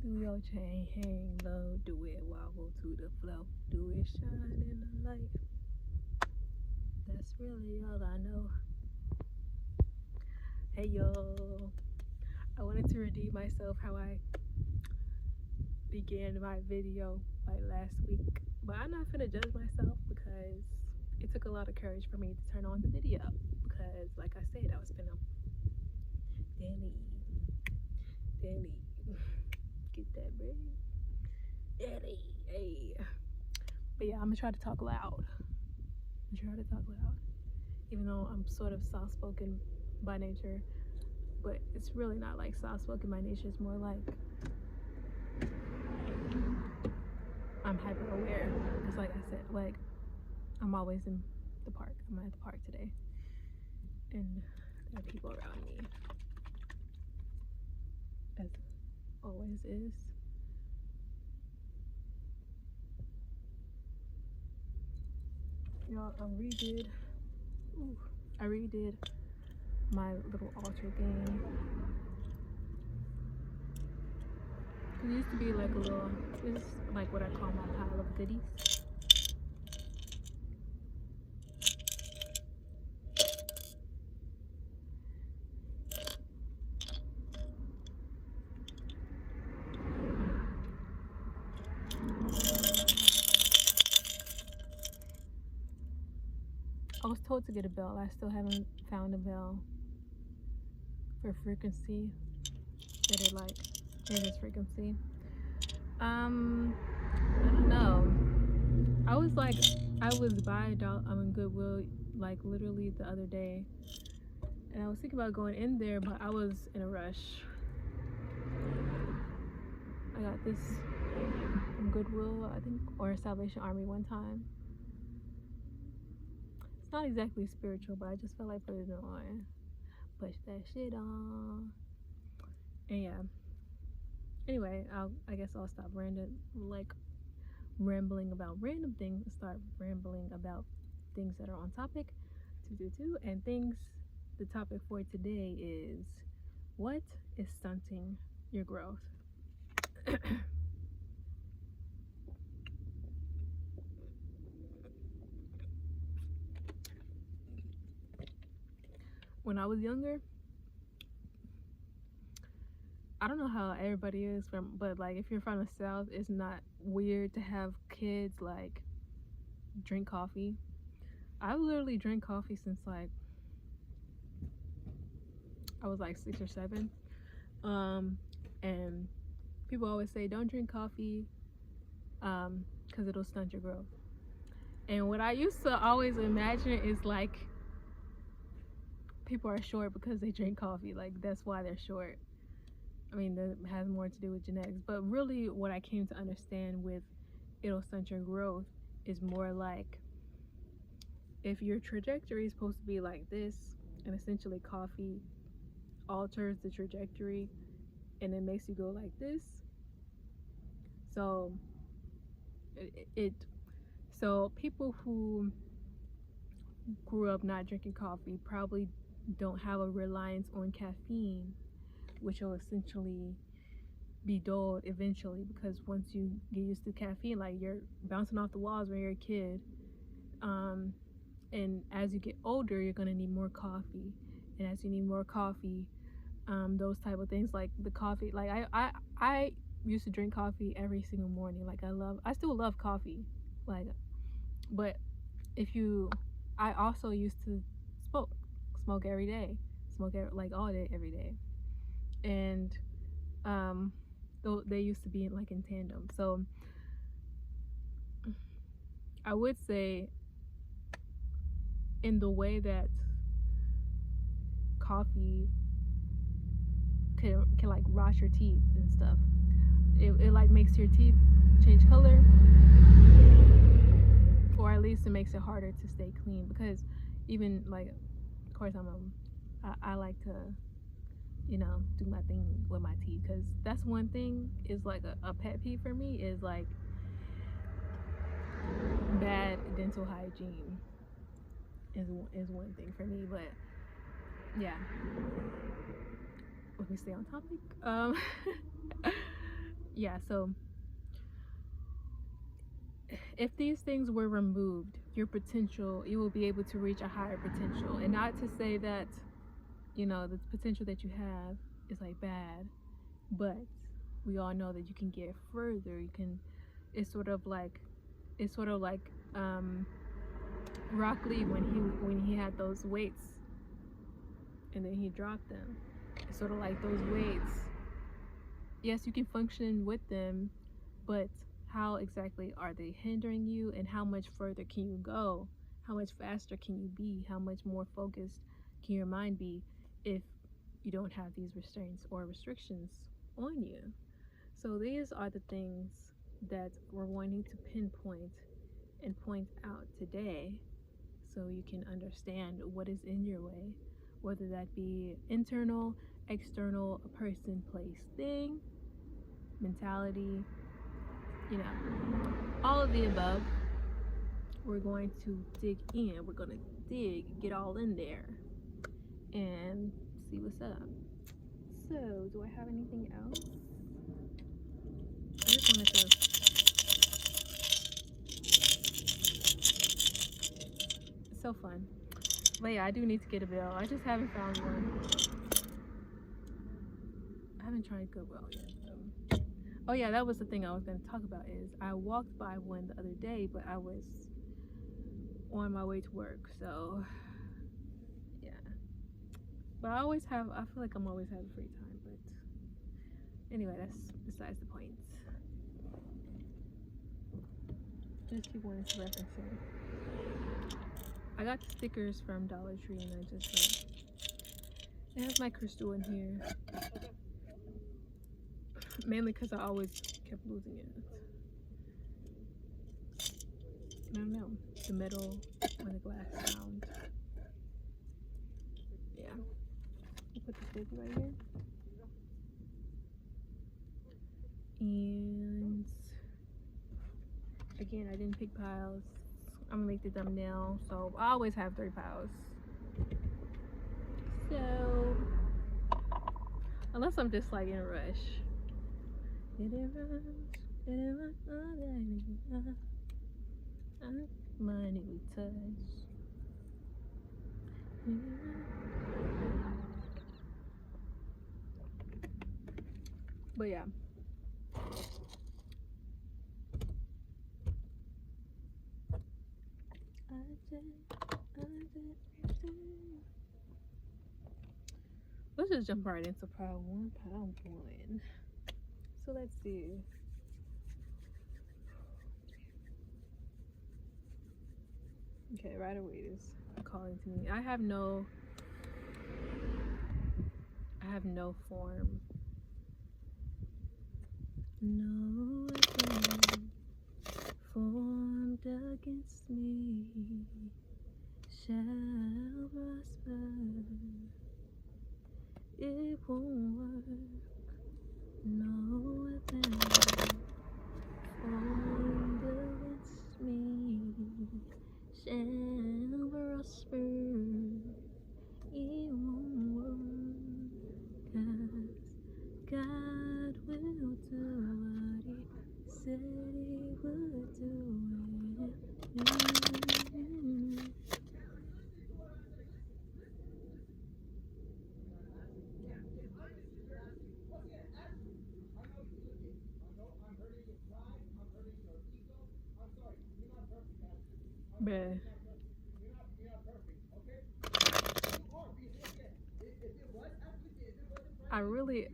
Do your chain hang low, do it wobble to the flow, do it shine in the light. That's really all I know. Hey yo, I wanted to redeem myself how I began my video like last week, but I'm not gonna judge myself because it took a lot of courage for me to turn on the video because, like I said, I was finna Danny, get that bread, Danny, hey. But yeah, I'm gonna try to talk loud. Even though I'm sort of soft-spoken by nature, but it's really not like soft-spoken by nature. It's more like I'm hyper aware. It's like I said, like I'm always in the park. I'm at the park today, and there are people around me, as always is. Y'all, I redid my little altar game. It used to be like a little, this is like what I call my pile of goodies. I was told to get a bell. I still haven't found a bell for frequency that it like in this frequency. I don't know. I was by Goodwill like literally the other day, and I was thinking about going in there, but I was in a rush. I got this from Goodwill, I think, or Salvation Army one time. It's not exactly spiritual, but I just felt like putting it on. Push that shit on. And yeah. Anyway, I guess I'll stop rambling about random things and start rambling about things that are on topic. And the topic for today is, what is stunting your growth? When I was younger, I don't know how everybody is but like if you're from the South, it's not weird to have kids like drink coffee. I literally drank coffee since like I was like 6 or 7. And people always say don't drink coffee because it'll stunt your growth. And what I used to always imagine is like people are short because they drink coffee. Like that's why they're short. I mean, that has more to do with genetics, but really what I came to understand with it'll stunt your growth is more like if your trajectory is supposed to be like this, and essentially coffee alters the trajectory and it makes you go like this. So so people who grew up not drinking coffee probably don't have a reliance on caffeine, which will essentially be dulled eventually, because once you get used to caffeine, like you're bouncing off the walls when you're a kid, and as you get older you're going to need more coffee, and as you need more coffee, those type of things, like the coffee, like I used to drink coffee every single morning. Like I still love coffee, like, but I also used to smoke every day, like all day, every day, and they used to be like in tandem. So I would say, in the way that coffee can like rot your teeth and stuff, it like makes your teeth change color, or at least it makes it harder to stay clean, because even like, of course I like to do my thing with my teeth, because that's one thing is like a pet peeve for me, is like bad dental hygiene is one thing for me. But yeah, let me stay on topic. yeah, so if these things were removed, your potential, you will be able to reach a higher potential. And not to say that, you know, the potential that you have is like bad, but we all know that you can get further. You can, it's sort of like, it's sort of like Rock Lee when he had those weights and then he dropped them. It's sort of like those weights. Yes, you can function with them, but how exactly are they hindering you, and how much further can you go? How much faster can you be? How much more focused can your mind be if you don't have these restraints or restrictions on you? So these are the things that we're wanting to pinpoint and point out today so you can understand what is in your way, whether that be internal, external, a person, place, thing, mentality, you know, all of the above. We're going to dig in. We're going to dig, get all in there, and see what's up. So, do I have anything else? I just wanted to. It's so fun. But yeah, I do need to get a bill. I just haven't found one. I haven't tried Goodwill yet. Oh yeah, that was the thing I was going to talk about. Is I walked by one the other day, but I was on my way to work, so yeah. But I always have. I feel like I'm always having free time. But anyway, that's besides the point. Just keep wanting to reference it. I got the stickers from Dollar Tree, and I just like, it has my crystal in here. Mainly because I always kept losing it. I don't know, the metal or the glass sound. Yeah. I'll put this baby right here. And again, I didn't pick piles. I'm gonna make the thumbnail, so I always have 3 piles. So unless I'm just like in a rush. Money we touch. But yeah. Let's just jump right into pile 1. So let's see. Okay, right away is calling to me. I have no form. No weapon formed against me shall prosper. It won't work. No weapon formed against me shall prosper. It won't work, 'cause God will do what He said He would do. Bruh.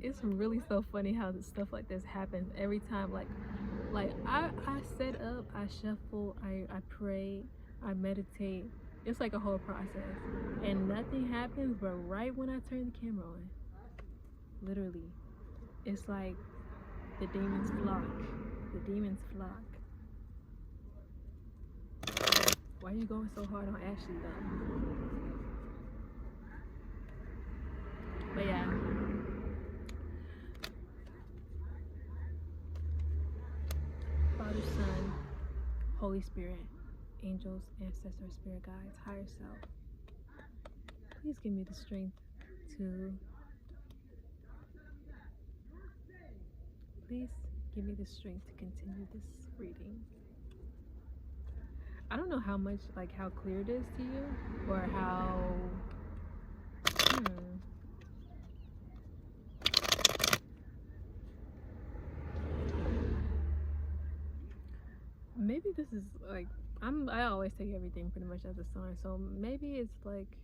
It's really so funny how stuff like this happens every time. Like I set up, I shuffle, I pray, I meditate. It's like a whole process, and nothing happens. But right when I turn the camera on, literally, it's like the demons flock. The demons flock. Why are you going so hard on Ashley though? But yeah. Father, Son, Holy Spirit, angels, ancestors, spirit guides, higher self. Please give me the strength to, please Give me the strength to continue this reading. I don't know how much, like, how clear it is to you, or how. Maybe this is like I always take everything pretty much as a sign, so maybe it's like.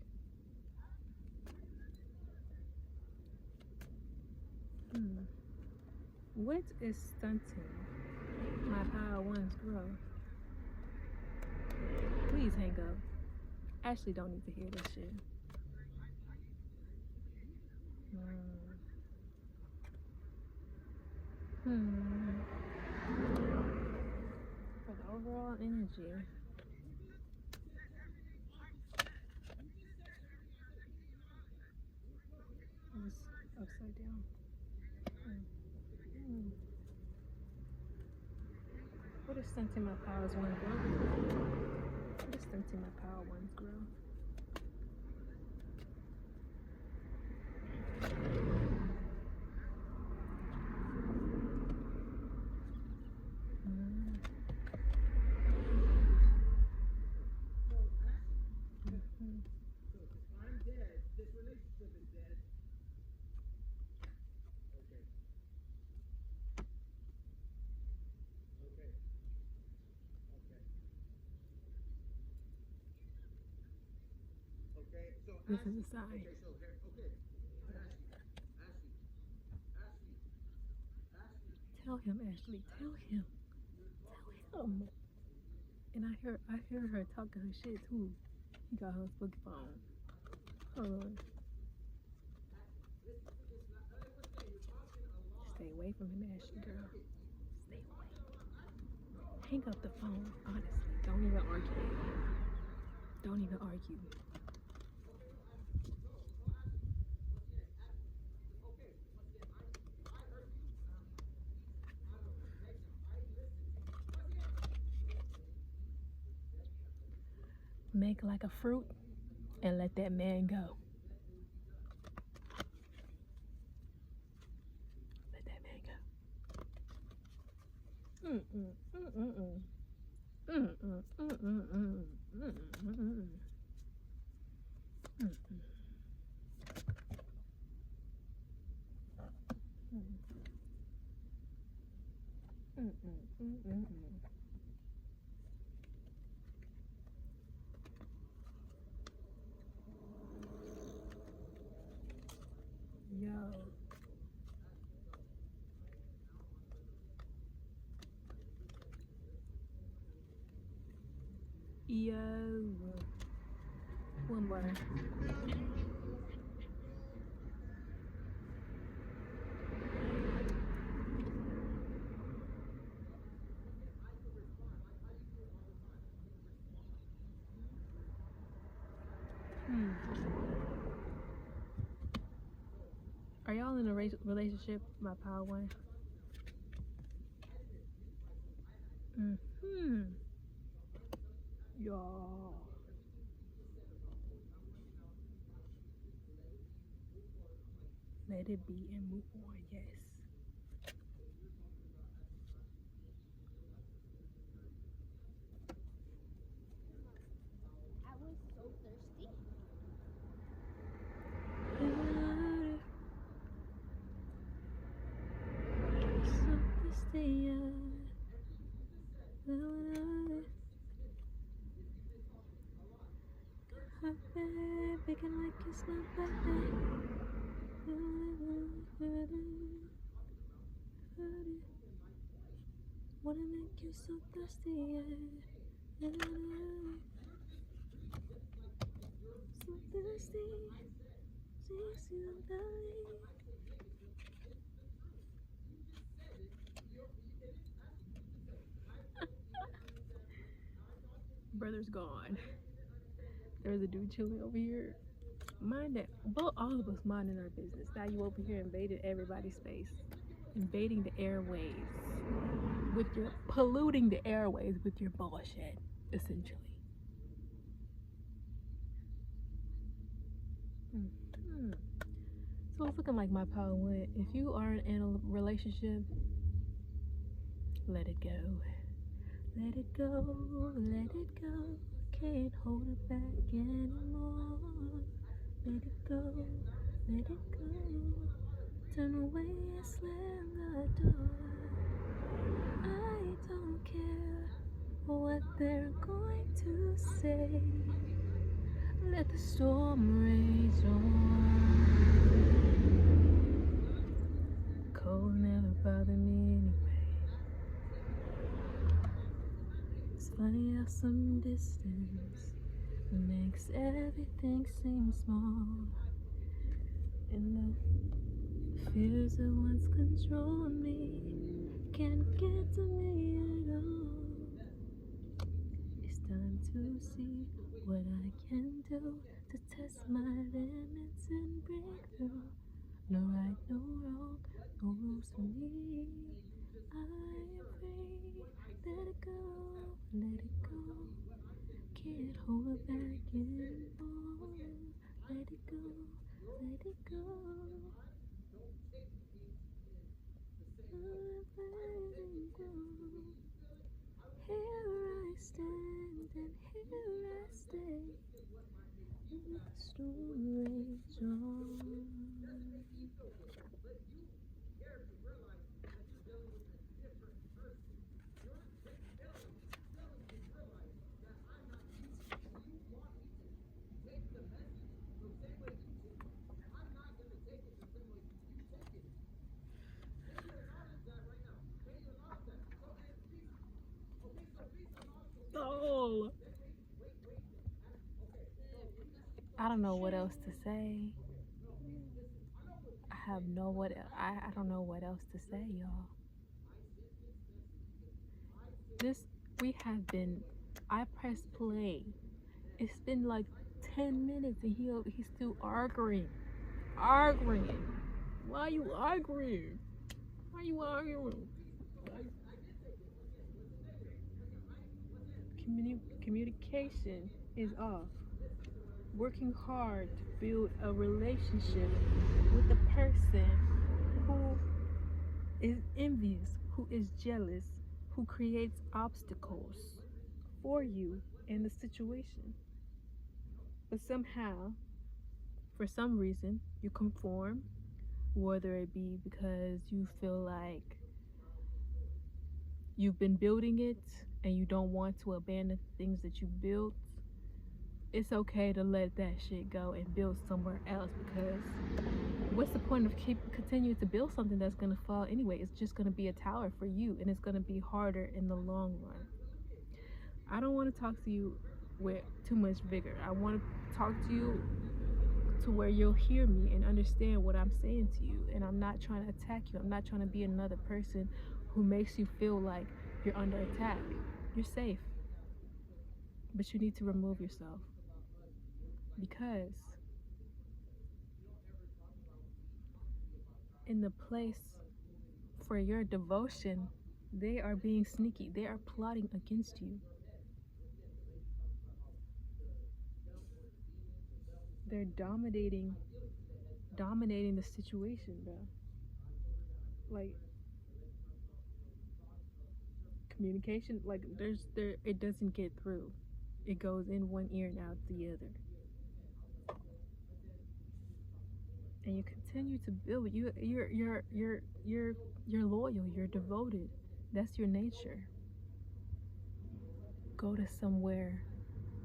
What is stunting my power one's growth? Please hang up. Ashley don't need to hear this shit. For the overall energy. It's upside down. What is stunting my powers one growth? What is stunting my power one's growth? This is a sign. Tell him, Ashley. Tell him. Tell him. And I hear her talking her shit too. He got her spooky phone. Hold on. Stay away from him, Ashley, girl. Stay away. Hang up the phone, honestly. Don't even argue. Don't even argue. Make like a fruit and let that man go. Let that man go. Yo. Yo. One more. Are y'all in a relationship, my power one? Y'all. Let it be and move on, yes. I was so thirsty. Picking like it's my birthday. Wanna make you so thirsty, yeah. So thirsty, sees you darling. Brother's gone. There's a dude chilling over here. Mind that, well, all of us minding our business. Now you over here invading everybody's space, invading the airways with your polluting the airways with your bullshit, essentially. So it's looking like my power went. If you are in a relationship Let it go. Let it go. Let it go. Can't hold it back anymore. Let it go. Let it go. Turn away and slam the door. I don't care what they're going to say. Let the storm rage on. Cold never bothered me anyway. It's funny how some distance makes everything seem small. And the fears that once controlled me can't get to me at all. It's time to see what I can do to test my limits and break through. No right, no wrong, no rules for me. I am free. Let it go, let it go. Can't hold it back anymore. Let it go, let it go. Letting go. Here I stand and here I stay. Let the storm rage on. Oh, I don't know what else to say. I don't know what else to say, y'all. We have been. I pressed play. It's been like 10 minutes and he's still arguing. Arguing. Why are you arguing? Why are you arguing? Communication is off. Working hard to build a relationship with a person who is envious, who is jealous, who creates obstacles for you in the situation. But somehow, for some reason, you conform, whether it be because you feel like you've been building it and you don't want to abandon things that you built. It's okay to let that shit go and build somewhere else, because what's the point of continuing to build something that's gonna fall anyway? It's just gonna be a tower for you, and it's gonna be harder in the long run. I don't want to talk to you with too much vigor. I want to talk to you to where you'll hear me and understand what I'm saying to you. And I'm not trying to attack you. I'm not trying to be another person who makes you feel like you're under attack. You're safe. But you need to remove yourself. Because in the place for your devotion, they are being sneaky. They are plotting against you. They're dominating the situation, bro. Like, communication, like, it doesn't get through. It goes in one ear and out the other. And you continue to build. You're loyal. You're devoted. That's your nature. Go to somewhere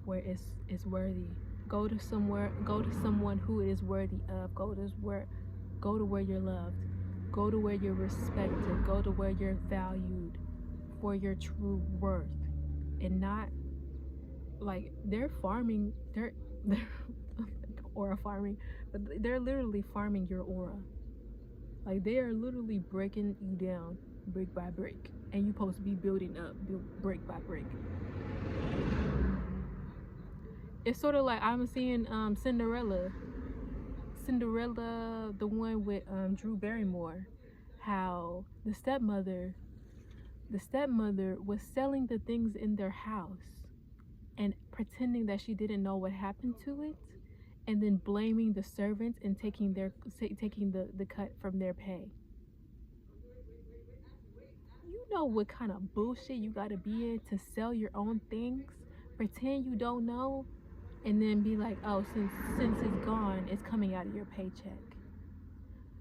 where it's worthy. Go to someone who it is worthy of. Go to where you're loved. Go to where you're respected. Go to where you're valued for your true worth. And not like they're farming, they're aura farming, but they're literally farming your aura. Like, they are literally breaking you down brick by brick, and you're supposed to be building up brick by brick. It's sort of like I'm seeing Cinderella, the one with Drew Barrymore, how the stepmother was selling the things in their house and pretending that she didn't know what happened to it, and then blaming the servants and taking the cut from their pay. You know what kind of bullshit you gotta be in to sell your own things? Pretend you don't know, and then be like, oh, since it's gone, it's coming out of your paycheck.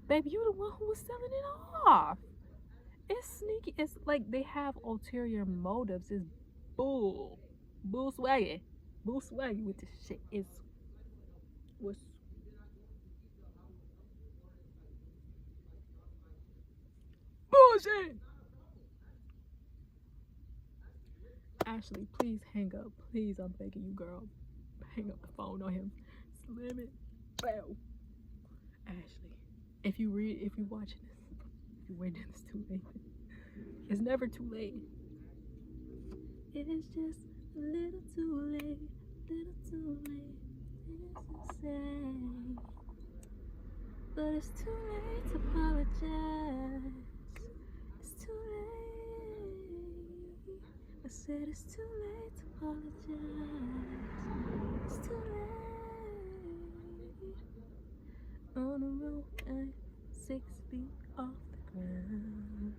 Baby, you the one who was selling it off. It's sneaky. It's like they have ulterior motives. It's bull swaggy, with this shit. It's what's bullshit. Ashley, please hang up. Please, I'm begging you, girl. Hang up the phone on him. Slam it. Bow. Ashley, if you watching this, if you're waiting, it's too late. It's never too late. It is just a little too late. Little too late. It's insane. But it's too late to apologize. It's too late. I said it's too late to apologize. It's too late. On the road, I'm 6 feet off the ground.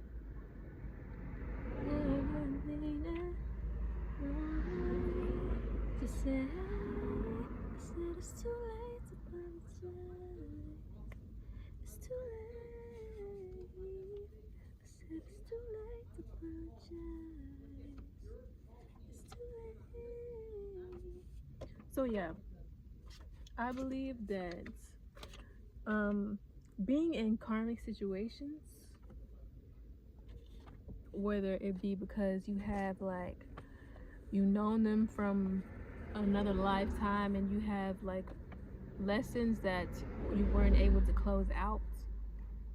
To say, I said it's too late to apologize. It's too late. I said it's too late to apologize. It's too late. So yeah, I believe that being in karmic situations, whether it be because you have like you known them from another lifetime and you have like lessons that you weren't able to close out,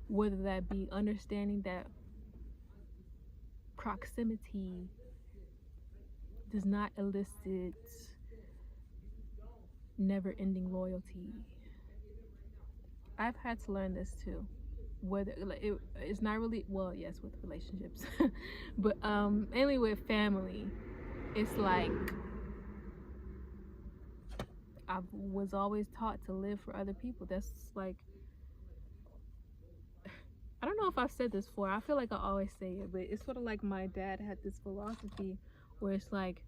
whether that be understanding that proximity does not elicit never-ending loyalty. I've had to learn this too. Whether it's not really, well, yes, with relationships, but mainly with family. It's like I was always taught to live for other people. That's like, I don't know if I've said this before. I feel like I always say it, but it's sort of like my dad had this philosophy where it's like,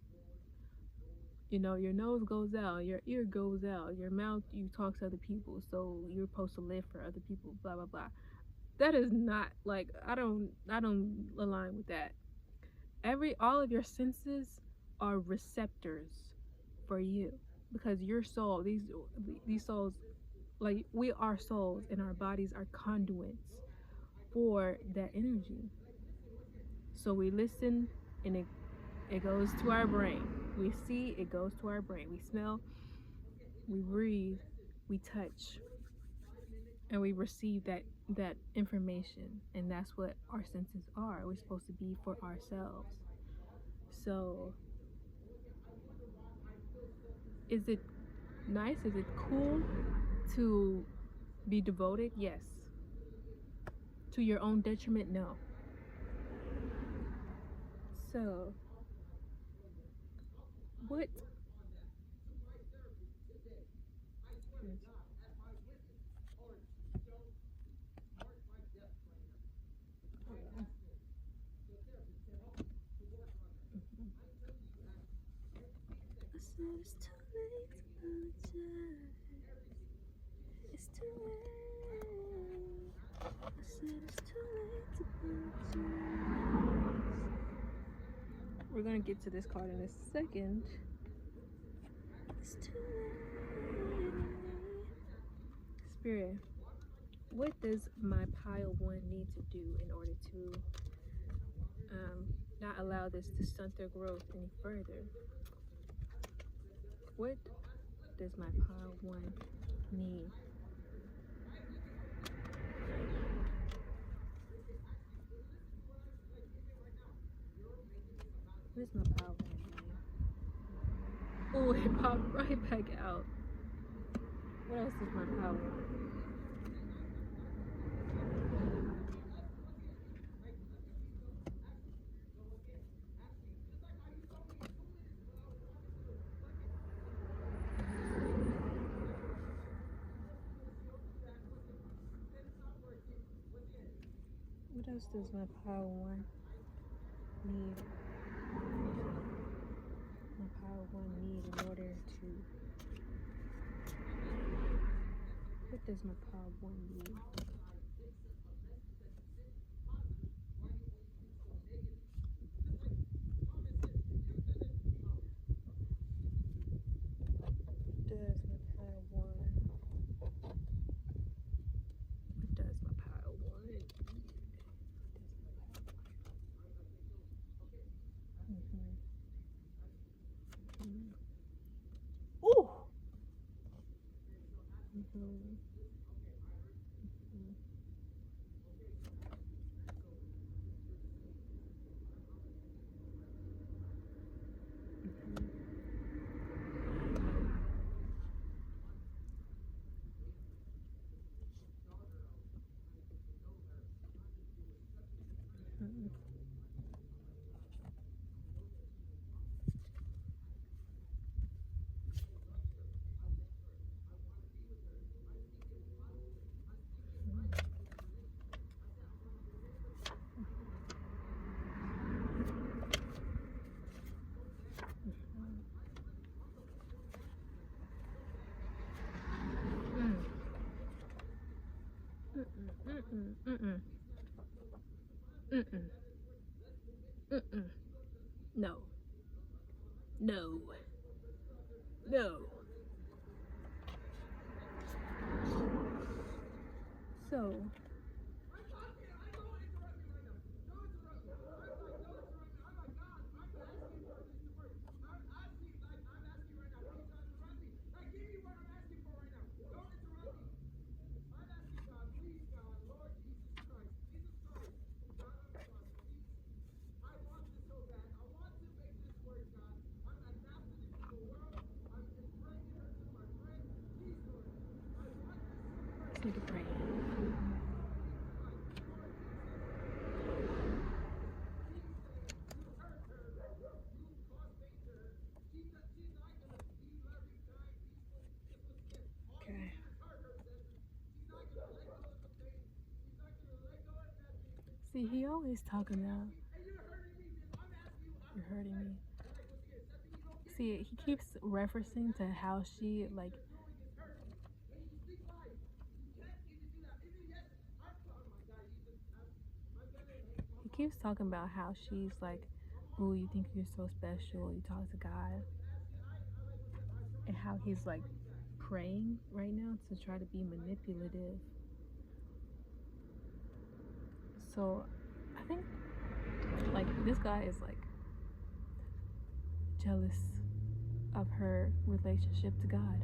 you know, your nose goes out, your ear goes out, your mouth, you talk to other people, so you're supposed to live for other people, blah blah blah. That is not like, I don't align with that. All of your senses are receptors for you, because your soul, these souls, like we are souls and our bodies are conduits for that energy. So we listen and it goes to our brain. We see, it goes to our brain. We smell, we breathe, we touch, and we receive that information. And that's what our senses are. We're supposed to be for ourselves. So is it nice? Is it cool to be devoted? Yes. To your own detriment? No. So what I said it's too late to apologize. It's too late. I said it's too late to apologize. We're gonna get to this card in a second. It's too late. Spirit, what does my pile one need to do in order to not allow this to stunt their growth any further? What does my pile one need? Where's my pile one? Oh, it popped right back out. What else is my pile one? What else does my pile want? does my pile one need? Does my pile one? What does my pile one need? Ooh. No. No. No. So, let's take a break. Okay. See, he always talking about, you're hurting me. See, he keeps referencing to how she, like, he keeps talking about how she's like, ooh, you think you're so special, you talk to God. And how he's like praying right now to try to be manipulative. So I think like this guy is like jealous of her relationship to God.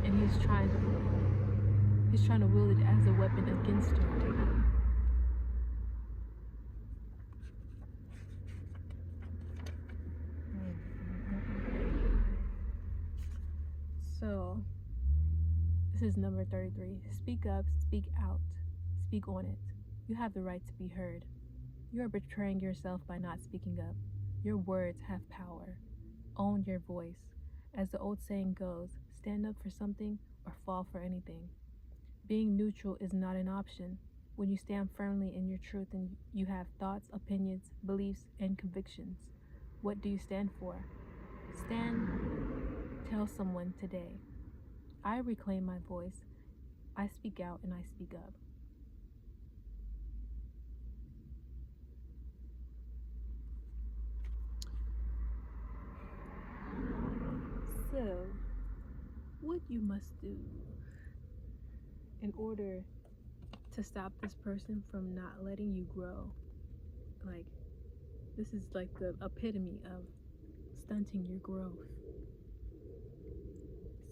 And he's trying to wield it as a weapon against her. So this is number 33. Speak up, speak out, speak on it. You have the right to be heard. You are betraying yourself by not speaking up. Your words have power. Own your voice. As the old saying goes, stand up for something or fall for anything. Being neutral is not an option. When you stand firmly in your truth and you have thoughts, opinions, beliefs, and convictions, what do you stand for? Stand. Tell someone today. I reclaim my voice. I speak out and I speak up. So, what you must do in order to stop this person from not letting you grow, like, this is like the epitome of stunting your growth.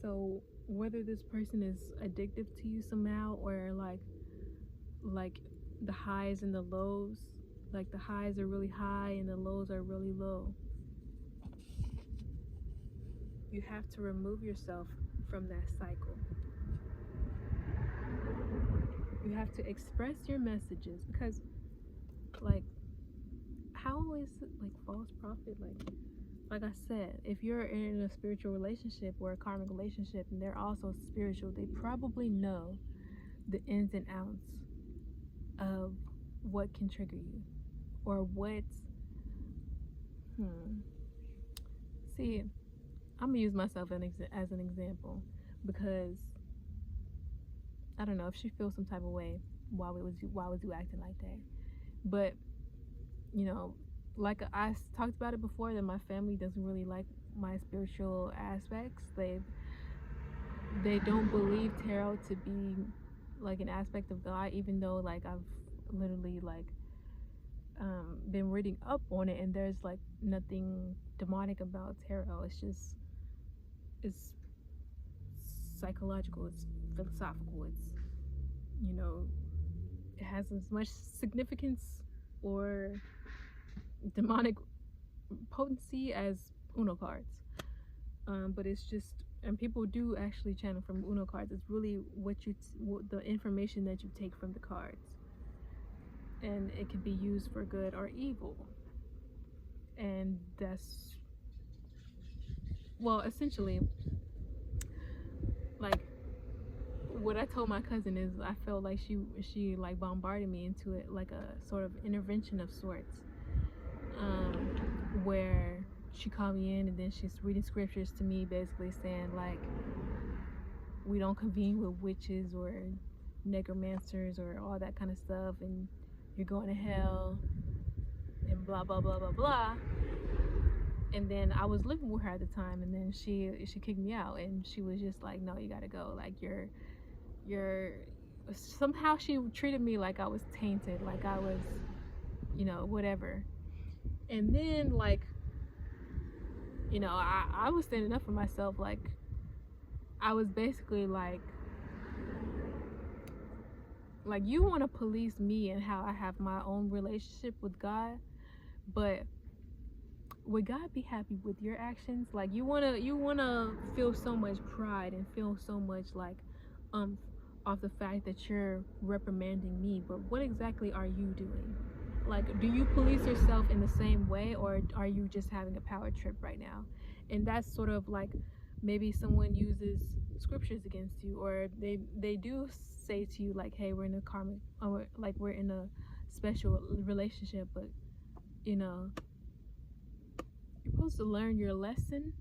So, whether this person is addictive to you somehow, or like the highs and the lows, like the highs are really high and the lows are really low, you have to remove yourself from that cycle. You have to express your messages, because like, how is it like false prophet? Like I said, if you're in a spiritual relationship or a karmic relationship and they're also spiritual, they probably know the ins and outs of what can trigger you, or what's see, I'm gonna use myself as an example. because I don't know if she feels some type of way. Why was you acting like that? But you know, like talked about it before, that my family doesn't really like my spiritual aspects. They don't believe tarot to be like an aspect of God, even though like I've literally like been reading up on it, and there's like nothing demonic about tarot. It's psychological, it's philosophical, it's, you know, it has as much significance or demonic potency as Uno cards. But it's just, and people do actually channel from Uno cards. It's really the information that you take from the cards, and it can be used for good or evil. And that's, well, essentially, like what I told my cousin is I felt like she like bombarded me into it, like a sort of intervention of sorts, where she called me in and then she's reading scriptures to me, basically saying like, we don't convene with witches or necromancers or all that kind of stuff, and you're going to hell, and blah blah blah blah blah. And then I was living with her at the time, and then she kicked me out, and she was just like, no, you gotta go, like you're somehow she treated me like I was tainted, like I was, you know, whatever. And then like, you know, I was standing up for myself. Like I was basically like you want to police me and how I have my own relationship with God, but would God be happy with your actions? Like you wanna feel so much pride and feel so much like off the fact that you're reprimanding me, but what exactly are you doing? Like, do you police yourself in the same way, or are you just having a power trip right now? And that's sort of like, maybe someone uses scriptures against you, or they do say to you like, hey, we're in a karmic, or like we're in a special relationship, but you know, you're supposed to learn your lesson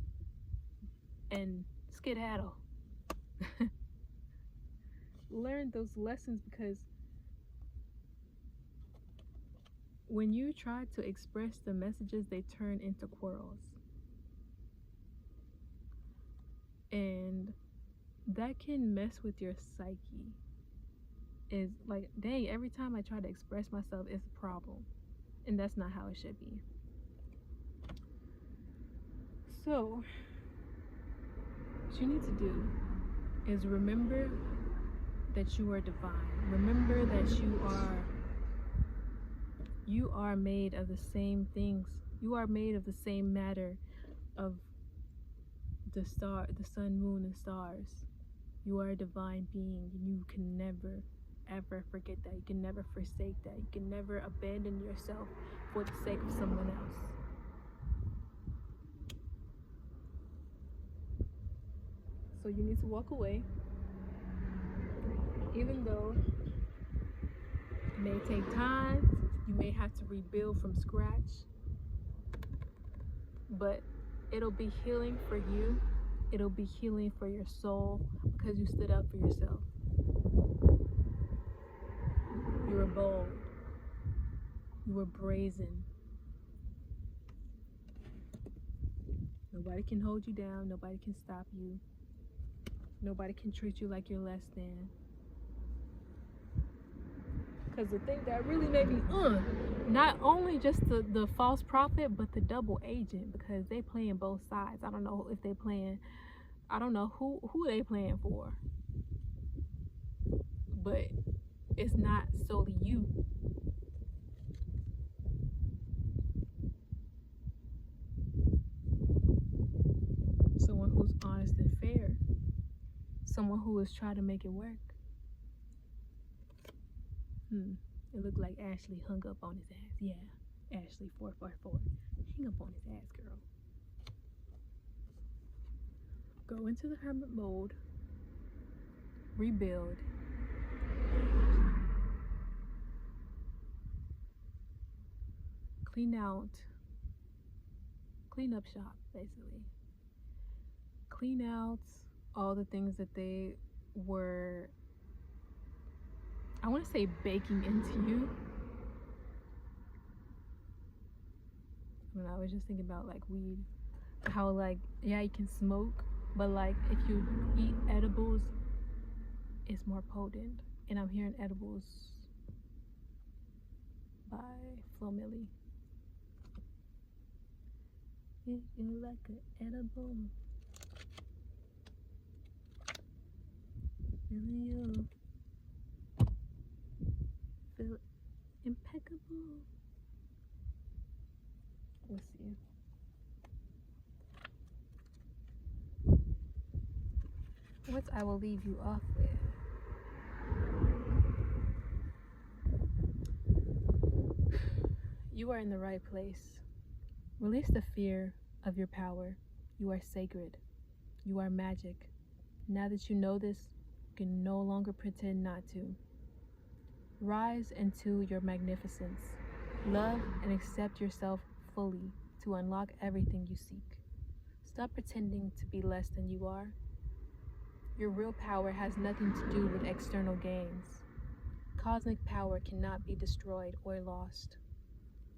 and skedaddle. Learn those lessons, because when you try to express the messages, they turn into quarrels. And that can mess with your psyche. Is like, dang, every time I try to express myself, it's a problem. And that's not how it should be. So, what you need to do is remember that you are divine. Remember that you are made of the same things. You are made of the same matter of the sun, moon, and stars. You are a divine being, and you can never ever forget that. You can never forsake that. You can never abandon yourself for the sake of someone else. So you need to walk away, even though it may take time. You may have to rebuild from scratch, but it'll be healing for you. It'll be healing for your soul, because you stood up for yourself. You were bold. You were brazen. Nobody can hold you down. Nobody can stop you. Nobody can treat you like you're less than. Because the thing that really made me not only just the false prophet, but the double agent, because they playing both sides. I don't know if they playing, I don't know who they playing for, but it's not solely you. Someone who's honest and fair. Someone who is trying to make it work. It looked like Ashley hung up on his ass. Yeah, Ashley 444. Hang up on his ass, girl. Go into the hermit mode. Rebuild. Clean up shop, basically. Clean out all the things that they were, I want to say, baking into you. I was just thinking about like weed, how like, yeah, you can smoke, but like if you eat edibles, it's more potent. And I'm hearing edibles by Flo Milli. If you like an edible, feeling you feel impeccable. Let's see. What I will leave you off with. You are in the right place. Release the fear of your power. You are sacred. You are magic. Now that you know this, you can no longer pretend not to. Rise into your magnificence. Love and accept yourself fully to unlock everything you seek. Stop pretending to be less than you are. Your real power has nothing to do with external gains. Cosmic power cannot be destroyed or lost.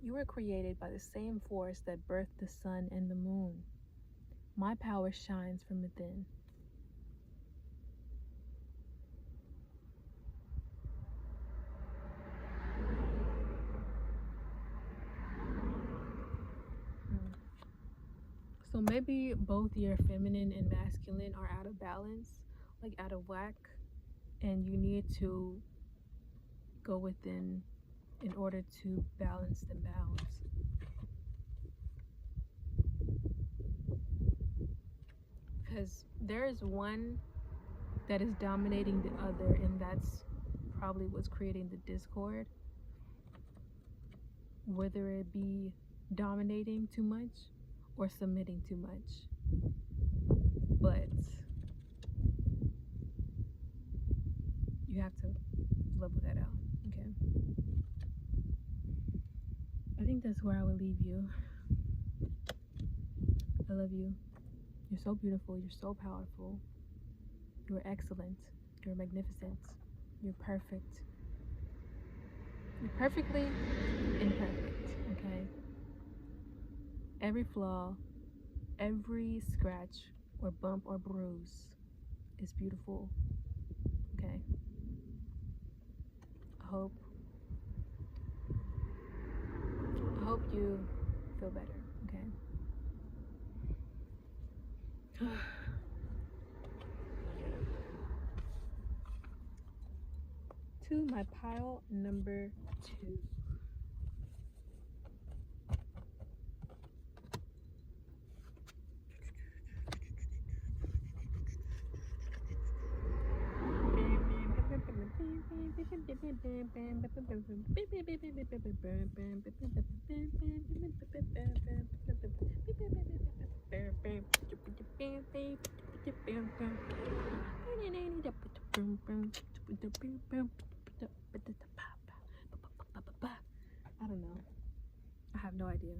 You were created by the same force that birthed the sun and the moon. My power shines from within. So maybe both your feminine and masculine are out of balance, like out of whack, and you need to go within in order to balance them out. Because there is one that is dominating the other, and that's probably what's creating the discord. Whether it be dominating too much or submitting too much. But you have to level that out, okay? I think that's where I would leave you. I love you. You're so beautiful. You're so powerful. You're excellent. You're magnificent. You're perfect. You're perfectly imperfect, okay? Every flaw, every scratch or bump or bruise is beautiful, okay? I hope you feel better, okay? To my pile number 2. I don't know. I have no idea.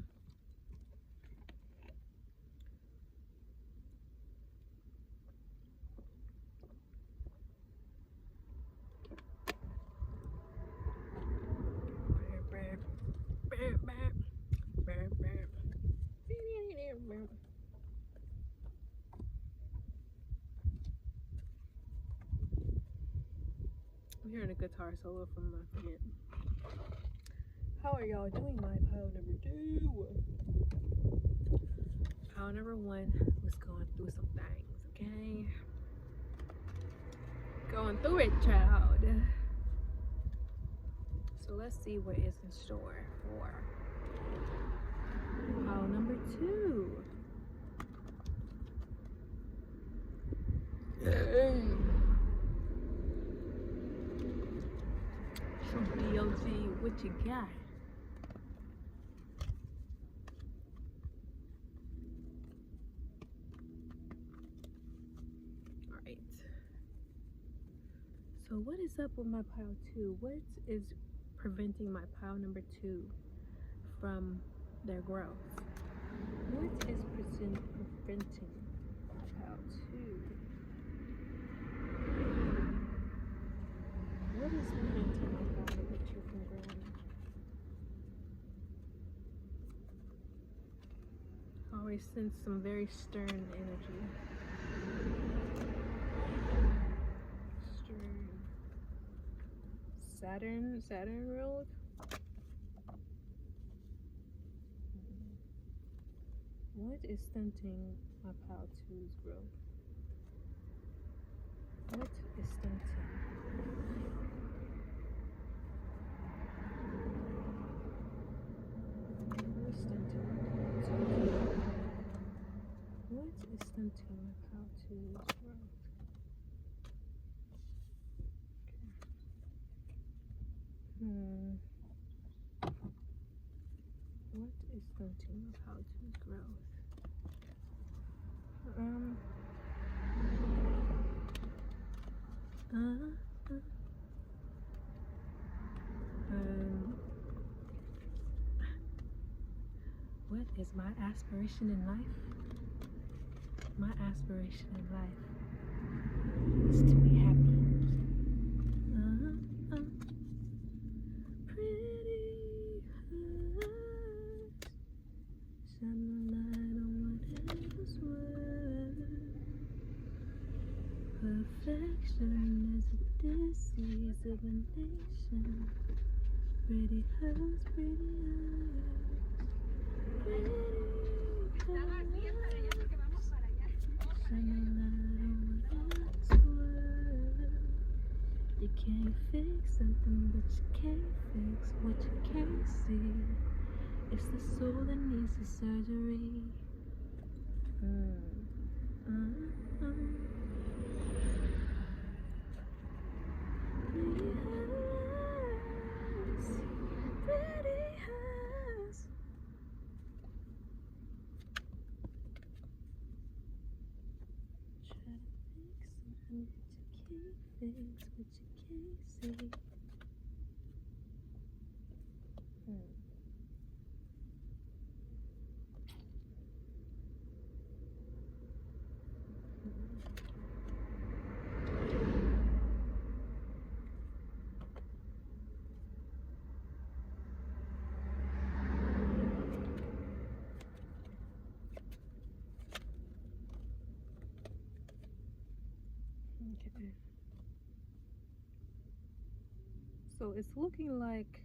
I'm hearing a guitar solo from my friend. How are y'all doing? My pile number 2. Pile number 1 was going through some things, okay? Going through it, child. So let's see what is in store for pile number 2. So DLC, what you got? Alright. So what is up with my pile 2? What is preventing my pile number 2 from their growth? What is preventing pile 2 What is painting about it makes you from growing? I always sense some very stern energy. Stern. Saturn road. What is stunting my Powtoo's growth? What is stunting? What is stunting my Powtoo's growth? What is stunting my Powtoo's growth? What is stunting my Powtoo's growth? What is my aspiration in life? My aspiration in life is to be happy. Pretty eyes, shine the light on whatever's worth. Perfection is a disease of a nation. Pretty eyes, pretty eyes. You can't fix something, but you can't fix what you can't see. It's the soul that needs the surgery. Pretty eyes. Try to fix something, but you can't fix what you can't see. Okay. So it's looking like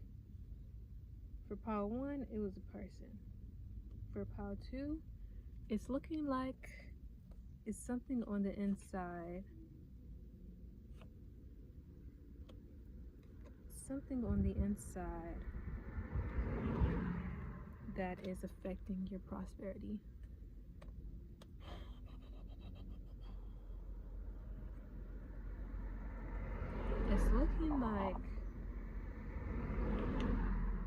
for pile 1, it was a person. For pile 2, it's looking like it's something on the inside. Something on the inside that is affecting your prosperity. It's looking like,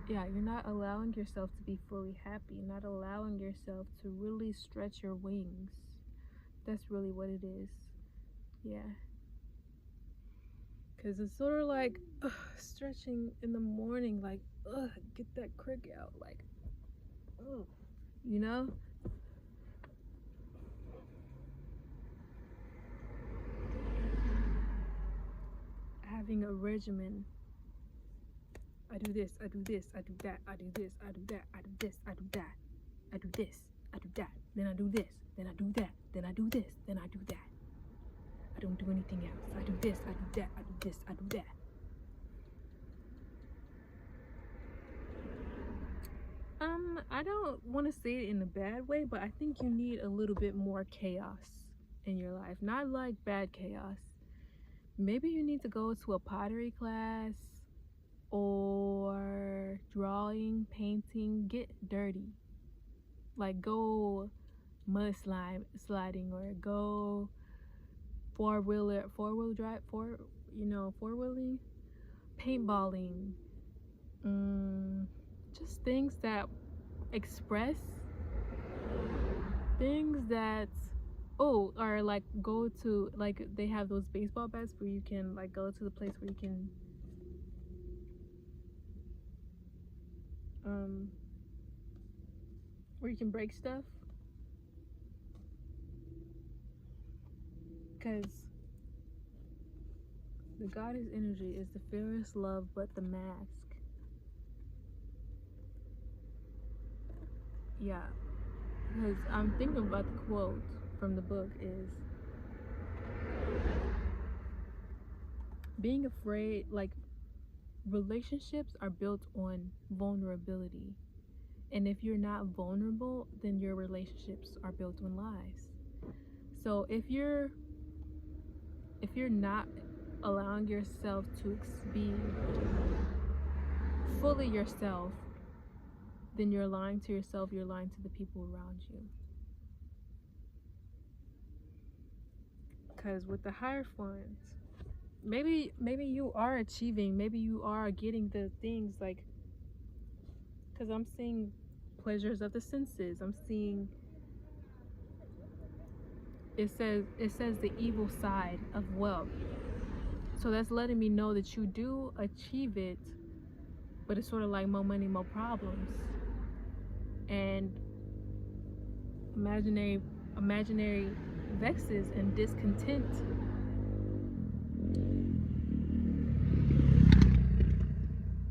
yeah, you're not allowing yourself to be fully happy, not allowing yourself to really stretch your wings. That's really what it is. Yeah. Because it's sort of like stretching in the morning, like, get that crick out, like, you know? Having a regimen. I do this, I do this, I do that, I do this, I do that, I do this, I do that, I do this, I do that, then I do this, then I do that, then I do this, then I do that. I don't do anything else. I do this, I do that, I do this, I do that. I don't want to say it in a bad way, but I think you need a little bit more chaos in your life. Not like bad chaos. Maybe you need to go to a pottery class or drawing, painting, get dirty. Like go mud sliding or go four-wheeling, paintballing. Just things that express, things that or like go to, like they have those baseball bats where you can like go to the place where you can break stuff, because The goddess energy is the fairest love but the mask. Yeah, because I'm thinking about the quote from the book is being afraid, like relationships are built on vulnerability. And if you're not vulnerable, then your relationships are built on lies. So if you're not allowing yourself to be fully yourself, then you're lying to yourself, you're lying to the people around you. Because with the Hierophant, maybe you are achieving, maybe you are getting the things like, because I'm seeing pleasures of the senses. I'm seeing it says the evil side of wealth. So that's letting me know that you do achieve it, but it's sort of like more money, more problems. And imaginary vexes and discontent.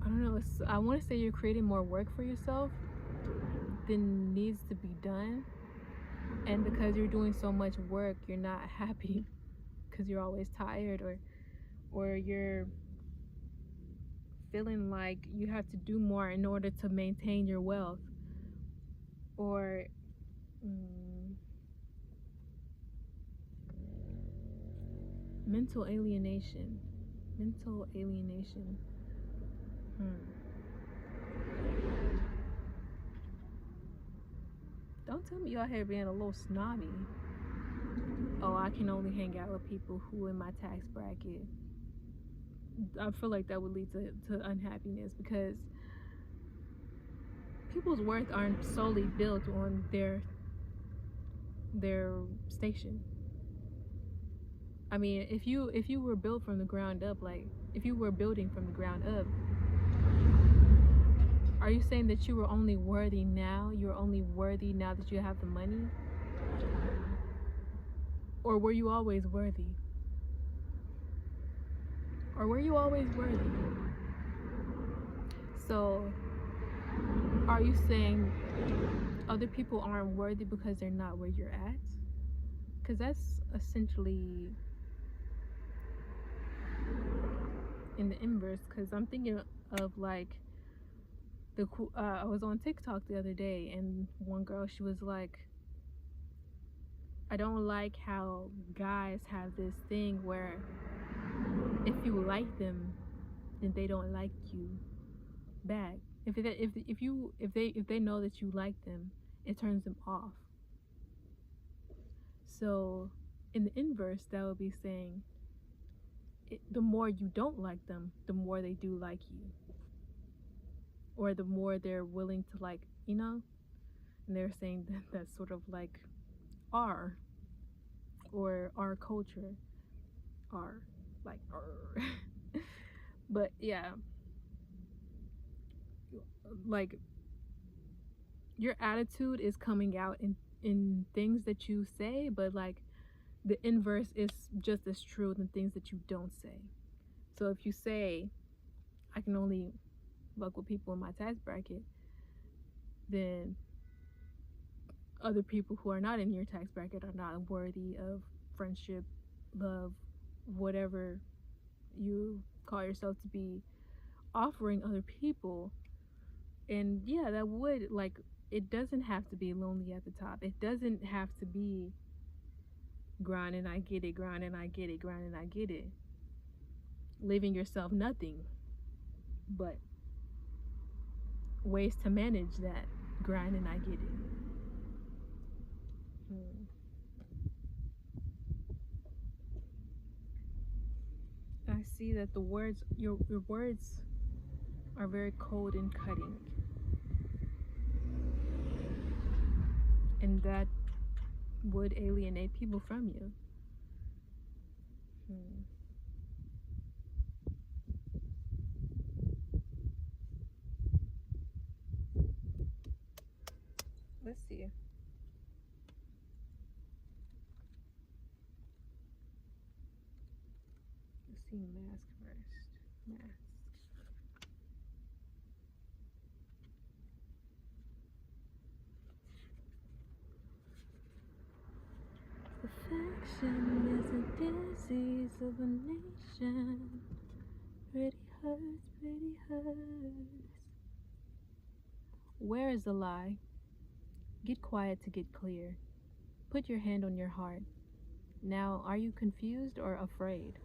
I don't know, I want to say you're creating more work for yourself than needs to be done. And because you're doing so much work, you're not happy because you're always tired, or you're feeling like you have to do more in order to maintain your wealth, or mental alienation. Don't tell me you out here being a little snobby. Oh, I can only hang out with people who in my tax bracket. I feel like that would lead to unhappiness, because people's worth aren't solely built on their station. I mean, if you were built from the ground up, like if you were building from the ground up, are you saying that you were only worthy now? You're only worthy now that you have the money? Or were you always worthy? Or were you always worthy? So, are you saying other people aren't worthy because they're not where you're at? Because that's essentially in the inverse. Because I'm thinking of like I was on TikTok the other day, and one girl, she was like, I don't like how guys have this thing where if you like them, then they don't like you back. If they know that you like them, it turns them off. So in the inverse, that would be saying the more you don't like them, the more they do like you, or the more they're willing to, like, and they're saying that that's sort of like our culture, our like our. But yeah, like your attitude is coming out in things that you say, but like the inverse is just as true than things that you don't say. So if you say I can only fuck with people in my tax bracket, then other people who are not in your tax bracket are not worthy of friendship, love, whatever you call yourself to be offering other people. And yeah, that would, like, it doesn't have to be lonely at the top. It doesn't have to be grind and I get it, grind and I get it, grind and I get it, leaving yourself nothing but ways to manage that grind and I get it. I see that the words, your words are very cold and cutting, and that would alienate people from you. Let's see. see mask first. Mask. Affection is a disease of a nation. Pretty hurts, pretty hurts. Where is the lie? Get quiet to get clear. Put your hand on your heart. Now, are you confused or afraid?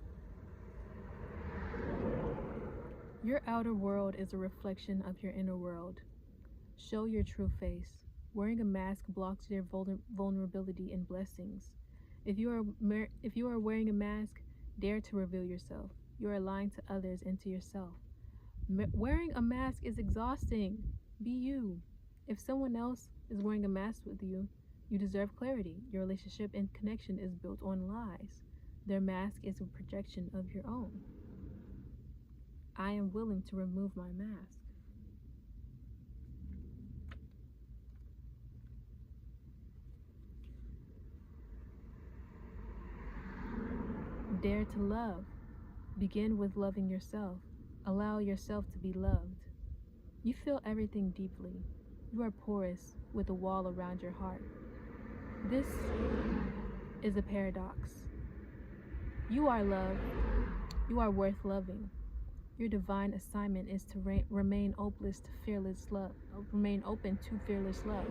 Your outer world is a reflection of your inner world. Show your true face. Wearing a mask blocks your vulnerability and blessings. If you are wearing a mask, dare to reveal yourself. You are lying to others and to yourself. Wearing a mask is exhausting. Be you. If someone else is wearing a mask with you, you deserve clarity. Your relationship and connection is built on lies. Their mask is a projection of your own. I am willing to remove my mask. Dare to love. Begin with loving yourself. Allow yourself to be loved. You feel everything deeply. You are porous with a wall around your heart. This is a paradox. You are loved. You are worth loving. Your divine assignment is to remain open to fearless love. Remain open to fearless love.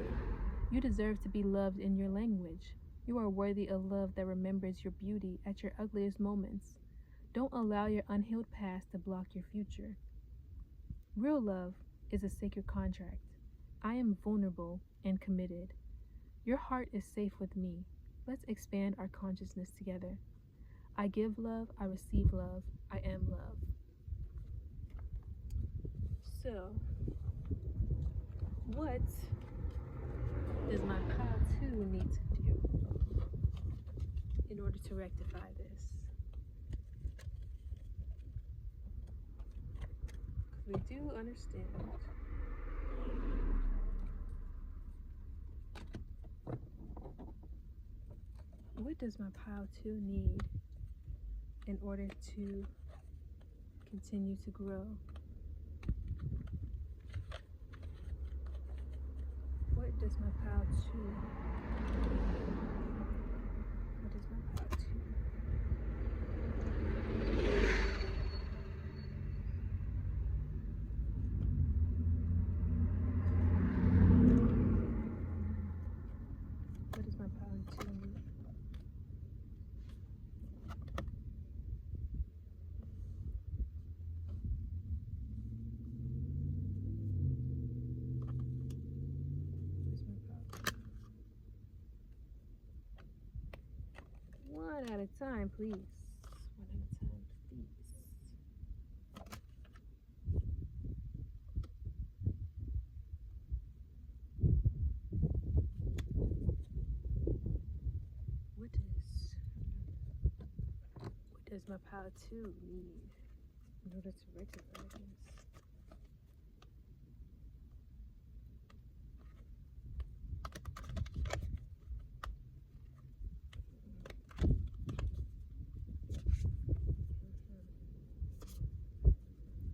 You deserve to be loved in your language. You are worthy of love that remembers your beauty at your ugliest moments. Don't allow your unhealed past to block your future. Real love is a sacred contract. I am vulnerable and committed. Your heart is safe with me. Let's expand our consciousness together. I give love, I receive love, I am love. So, what does my pile 2 need to do in order to rectify this? We do understand. What does my pile 2 need in order to continue to grow? What does my pile 2? What does my pile 2? What does my pile 2 need? One at a time, please. One at a time, please. What does my pile 2 need in order to rectify this?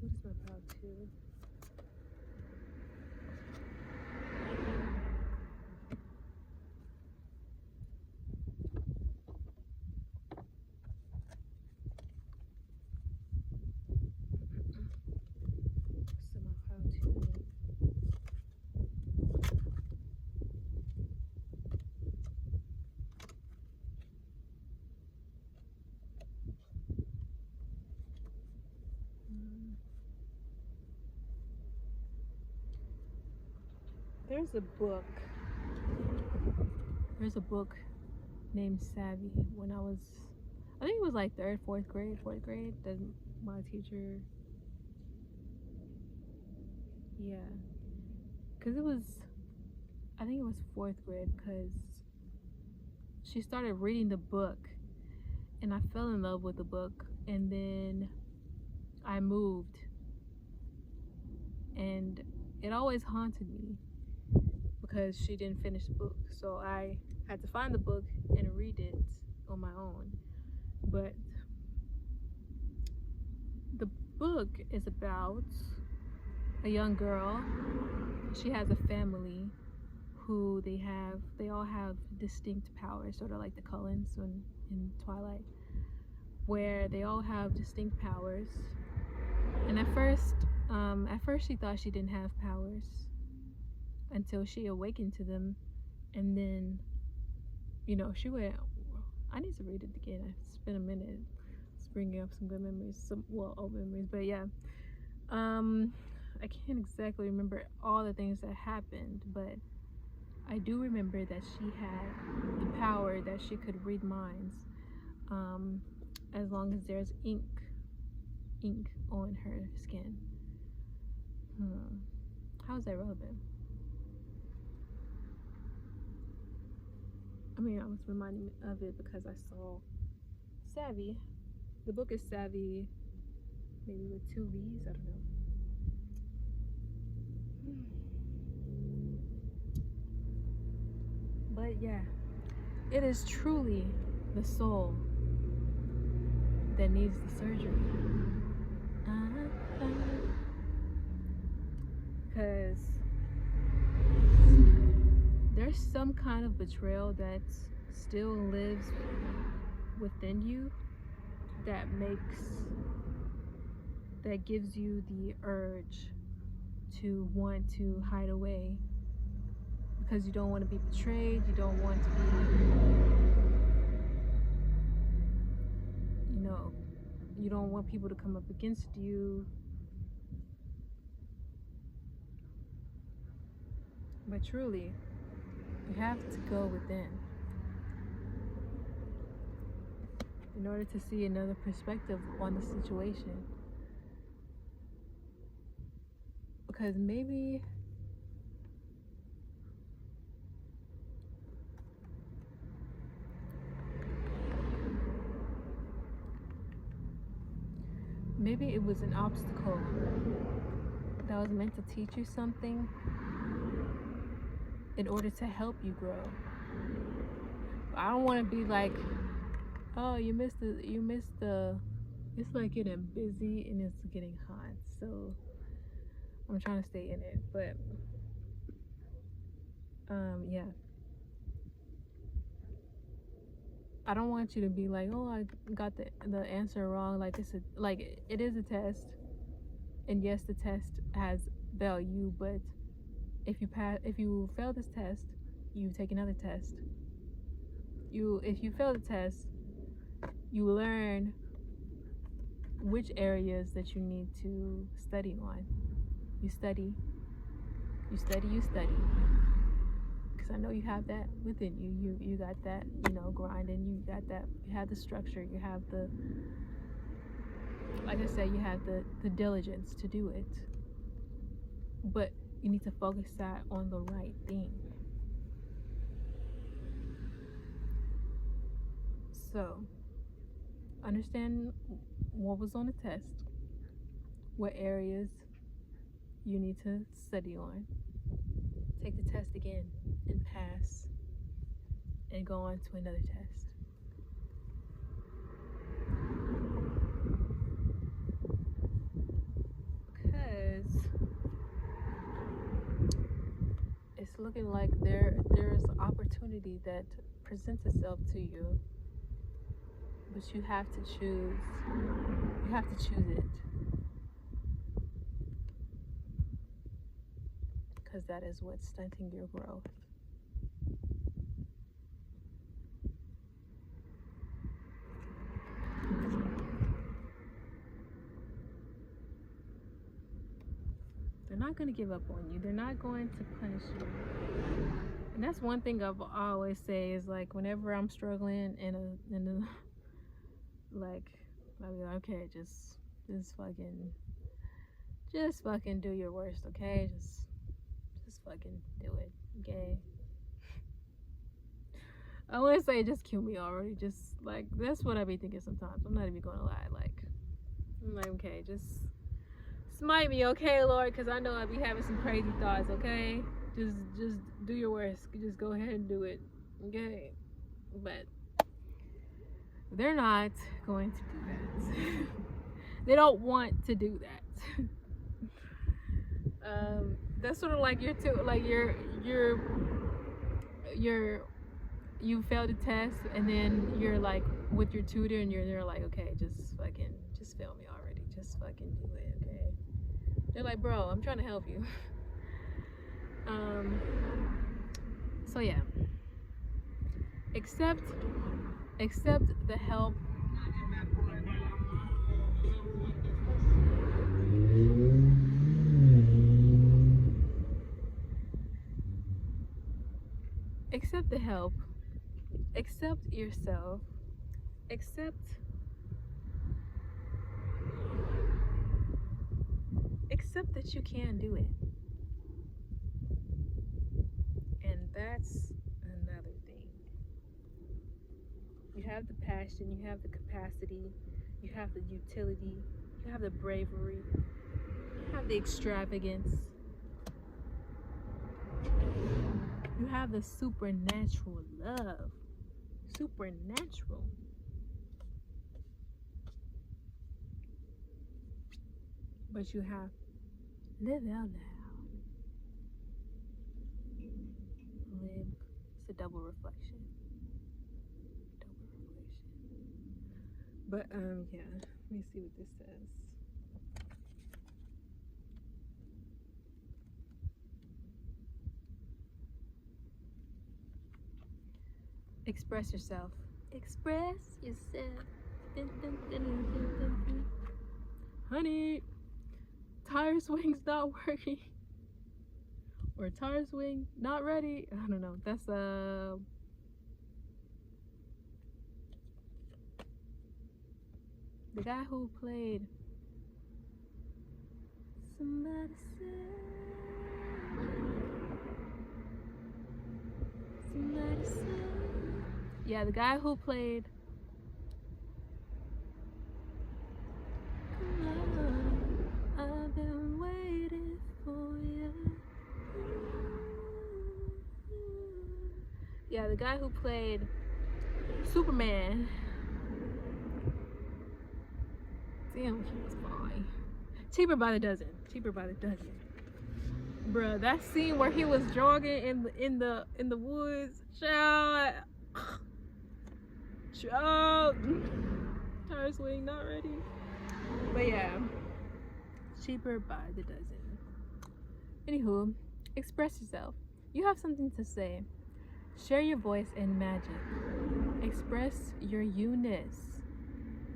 What is my pile 2? So my pile 2 need. There's a book named Savvy. When I think it was like fourth grade, that my teacher, yeah, because I think it was fourth grade, because she started reading the book, and I fell in love with the book, and then I moved, and it always haunted me because she didn't finish the book, so I had to find the book and read it on my own. But The book is about a young girl. She has a family who they all have distinct powers, sort of like the Cullens in Twilight, where they all have distinct powers. And at first she thought she didn't have powers until she awakened to them, and then, she went. I need to read it again. It's been a minute. It's bringing up some good memories, old memories, but yeah. I can't exactly remember all the things that happened, but I do remember that she had the power that she could read minds, as long as there's ink on her skin. How is that relevant? I mean, I was reminding me of it because I saw Savvy. The book is Savvy, maybe with 2 V's, I don't know. But yeah, it is truly the soul that needs the surgery. Because there's some kind of betrayal that still lives within you that gives you the urge to want to hide away, because you don't want to be betrayed, you don't want to be, you don't want people to come up against you. But truly, you have to go within in order to see another perspective on the situation. Because maybe it was an obstacle that was meant to teach you something in order to help you grow. I don't want to be like, oh, you missed the, it's like getting busy and it's getting hot, so I'm trying to stay in it. But yeah, I don't want you to be like, oh, I got the answer wrong. Like it is a test, and yes, the test has value, but if you fail this test, you take another test. If you fail the test, you learn which areas that you need to study on. You study. Because I know you have that within you. You got that, grinding. You got that. You have the structure. You have the, like I said, you have the diligence to do it. But you need to focus that on the right thing. So, understand what was on the test, what areas you need to study on. Take the test again and pass, and go on to another test. Because it's looking like there's opportunity that presents itself to you, but you have to choose. You have to choose it. Because that is what's stunting your growth. They're not going to give up on you. They're not going to punish you. And that's one thing I always say is, like, whenever I'm struggling in a like, I'll be like, okay, just fucking do your worst, okay? Just fucking do it, okay? I want to say just kill me already. Just, like, that's what I be thinking sometimes. I'm not even going to lie. Like, I'm like, okay, just smite me, okay, Lord? Because I know I be having some crazy thoughts, okay? Just do your worst. Just go ahead and do it, okay? But they're not going to do that. They don't want to do that. That's sort of like you're you failed a test, and then you're like with your tutor, and they're like, okay, just fail me already, just fucking do it, okay? They're like, bro, I'm trying to help you. So yeah, accept the help. Accept the help. Accept yourself. Accept that you can do it. And that's another thing. You have the passion, you have the capacity, you have the utility, you have the bravery, you have the extravagance, you have the supernatural love. Supernatural. But you have live out loud. Live. It's a double reflection. But yeah, let me see what this says. Express yourself. Express yourself. Dun, dun, dun, dun, dun, dun. Honey, tire swing's not working. Or tire swing not ready. I don't know. That's the guy who played Somebody Say. Yeah, the guy who played Come on, I've been waiting for you. Yeah, the guy who played Superman. Damn, he was fine. Cheaper by the dozen. Bruh, that scene where he was jogging in the woods, child. Tire swing not ready. But yeah, cheaper by the dozen. Anywho, express yourself. You have something to say. Share your voice and magic. Express your you-ness.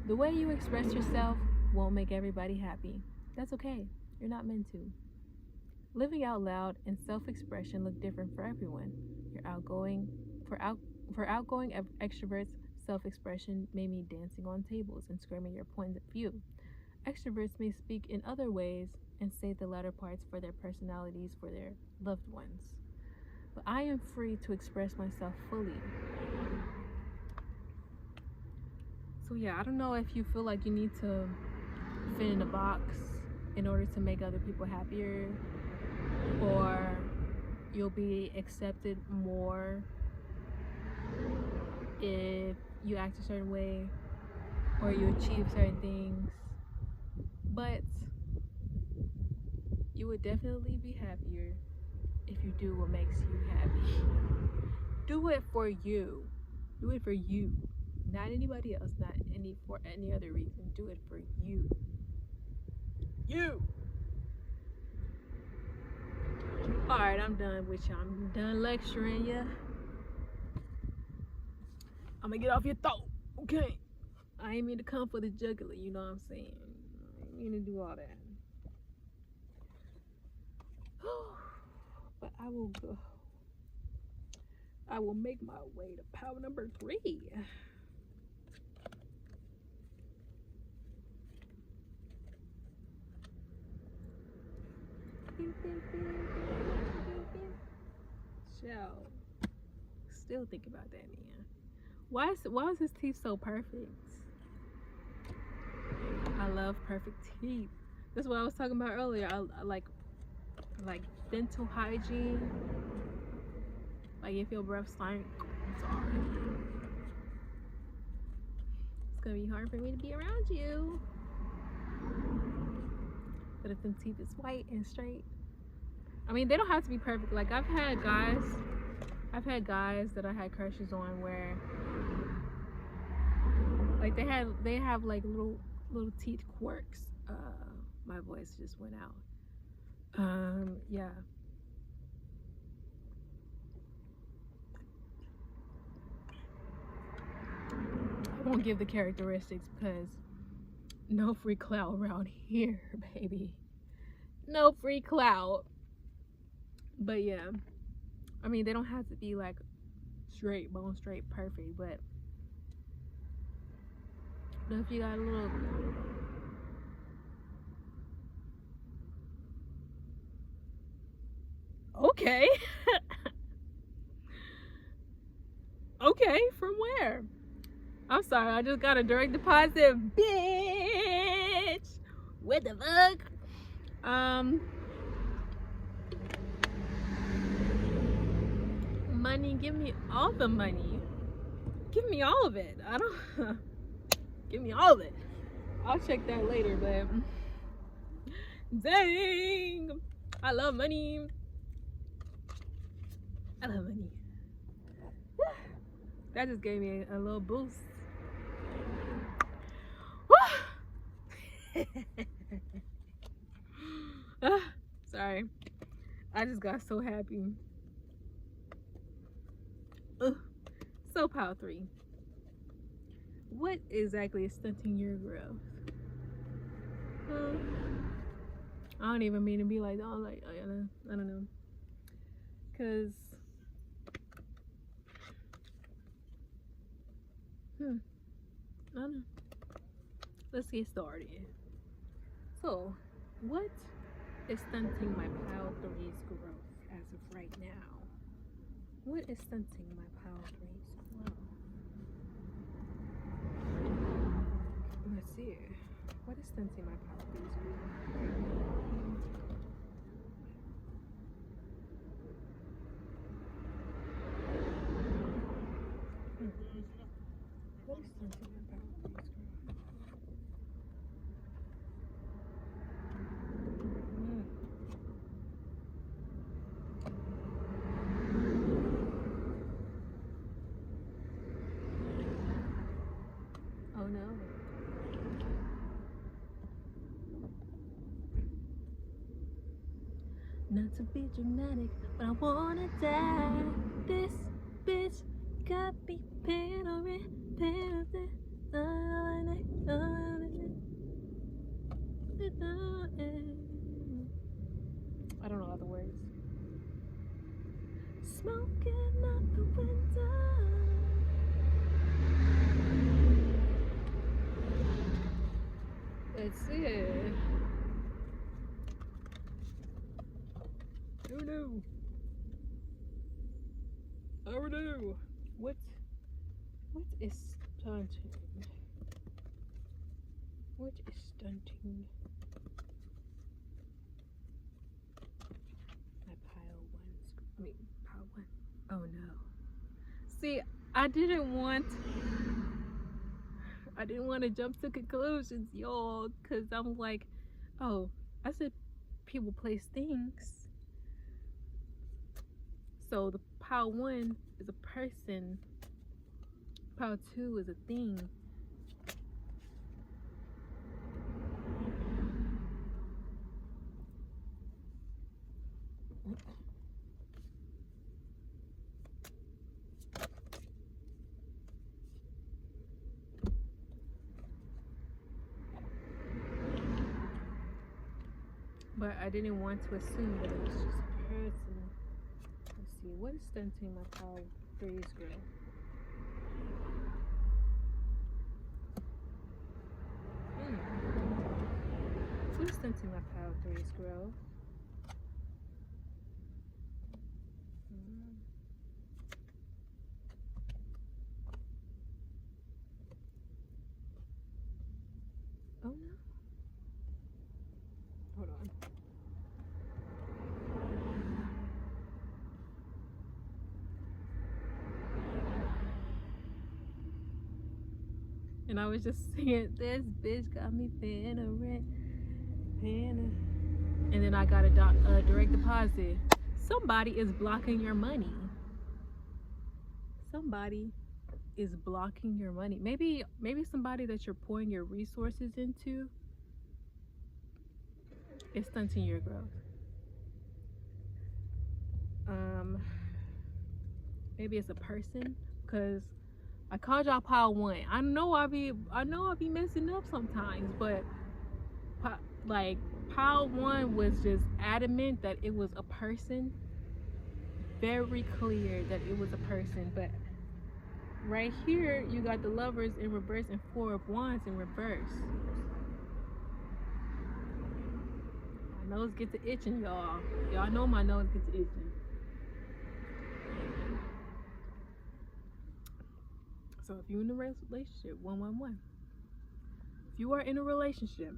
The way you express yourself won't make everybody happy. That's okay. You're not meant to. Living out loud and self-expression look different for everyone. For outgoing extroverts, self-expression may mean dancing on tables and screaming your point of view. Extroverts may speak in other ways and say the latter parts for their personalities for their loved ones. But I am free to express myself fully. So yeah, I don't know if you feel like you need to fit in a box in order to make other people happier, or you'll be accepted more if you act a certain way or you achieve certain things, but you would definitely be happier if you do what makes you happy. Do it for you. Do it for you. Not anybody else, not for any other reason. Do it for you. You. Alright, I'm done with you. I'm done lecturing you. I'm gonna get off your throat, okay? I ain't mean to come for the jugular, you know what I'm saying? I ain't mean to do all that. But I will go. I will make my way to power number 3. So, still think about that, man. Why is his teeth so perfect? I love perfect teeth. That's what I was talking about earlier. I like dental hygiene. Like if your breath stank, I'm sorry. It's gonna be hard for me to be around you. but if them teeth is white and straight. I mean, they don't have to be perfect. Like I've had guys that I had crushes on where like they have like little teeth quirks. My voice just went out. Yeah. I won't give the characteristics because no free clout around here, baby. No free clout. But yeah, I mean, they don't have to be like straight, bone straight, perfect, but if you got a little okay. Okay, from where? I'm sorry, I just got a direct deposit, bitch. What the fuck? Money, give me all the money. Give me all of it. I don't give me all of it. I'll check that later, but dang, I love money. I love money. That just gave me a little boost. Sorry, I just got so happy. So pile 3. What exactly is stunting your growth? I don't even mean to be like, oh, like I don't know, cause I don't know. Let's get started. So, what is stunting my pile 3's growth as of right now? What is stunting my pile 3's growth? Let's see. What is stunting my pile 3's growth? What is stunting my pile 3's growth? Oh no. Not to be dramatic, but I wanna die. This bitch got me paranoid. I don't know other words. Smoking out the window. Let's see. Oh no. Oh no. What is stunting? What is stunting? My pile 1. Oh no. See, I didn't want to jump to conclusions, y'all, because I'm like, oh, I said people place things. So the pile 1 is a person, pile 2 is a thing. But I didn't want to assume that it was just a person. Let's see, what is stunting my pile 3's growth? What is stunting my pile 3's growth? Oh no. Hold on. And I was just singing, this bitch got me paying a rent. and then I got a direct deposit. Somebody is blocking your money. Somebody is blocking your money. Maybe somebody that you're pouring your resources into is stunting your growth. Um, maybe it's a person, because I called y'all pile one. I know I be messing up sometimes, but like pile one was just adamant that it was a person, very clear that it was a person. But right here you got the lovers in reverse and four of wands in reverse. My nose gets to itching, y'all. Y'all know my nose gets to itching. So if you're in a relationship, 111. If you are in a relationship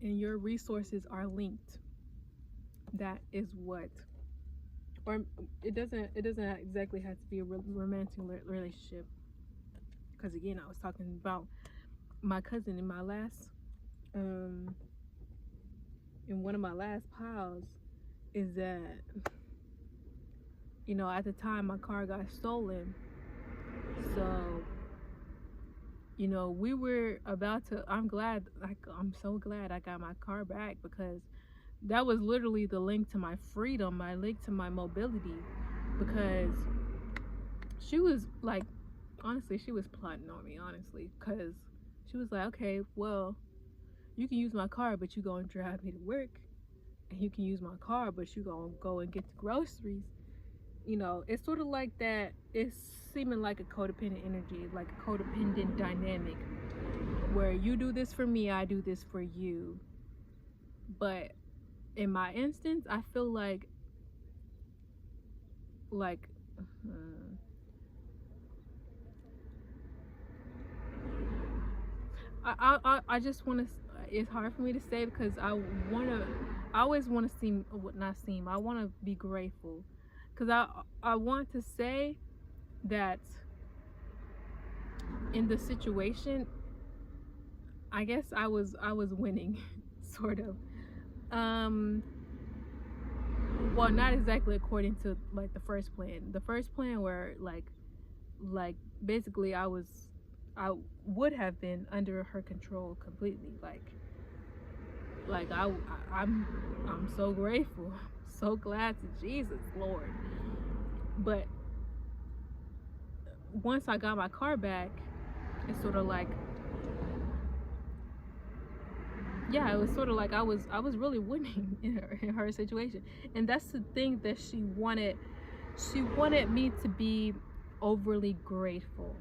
and your resources are linked, that is what, or it doesn't exactly have to be a romantic relationship, because again I was talking about my cousin in my last in one of my last piles, is that, you know, at the time my car got stolen. So, you know, we were about to, I'm so glad I got my car back, because that was literally the link to my freedom, my link to my mobility, because she was like, honestly, she was plotting on me, honestly, because she was like, okay, well, you can use my car, but you gonna drive me to work, and you can use my car, but you gonna go and get the groceries. You know, it's sort of like that. It's seeming like a codependent energy, like a codependent dynamic, where you do this for me, I do this for you. But in my instance, I feel like I just want to. It's hard for me to say, because I always want to seem, not seem. I want to be grateful, because I want to say that in the situation, I guess I was winning, sort of. Well, not exactly according to like the first plan. The first plan where like basically I would have been under her control completely. I'm so grateful, so glad to Jesus, Lord. But once I got my car back, it's sort of like, yeah, it was sort of like I was really winning in her situation. And that's the thing that she wanted me to be overly grateful,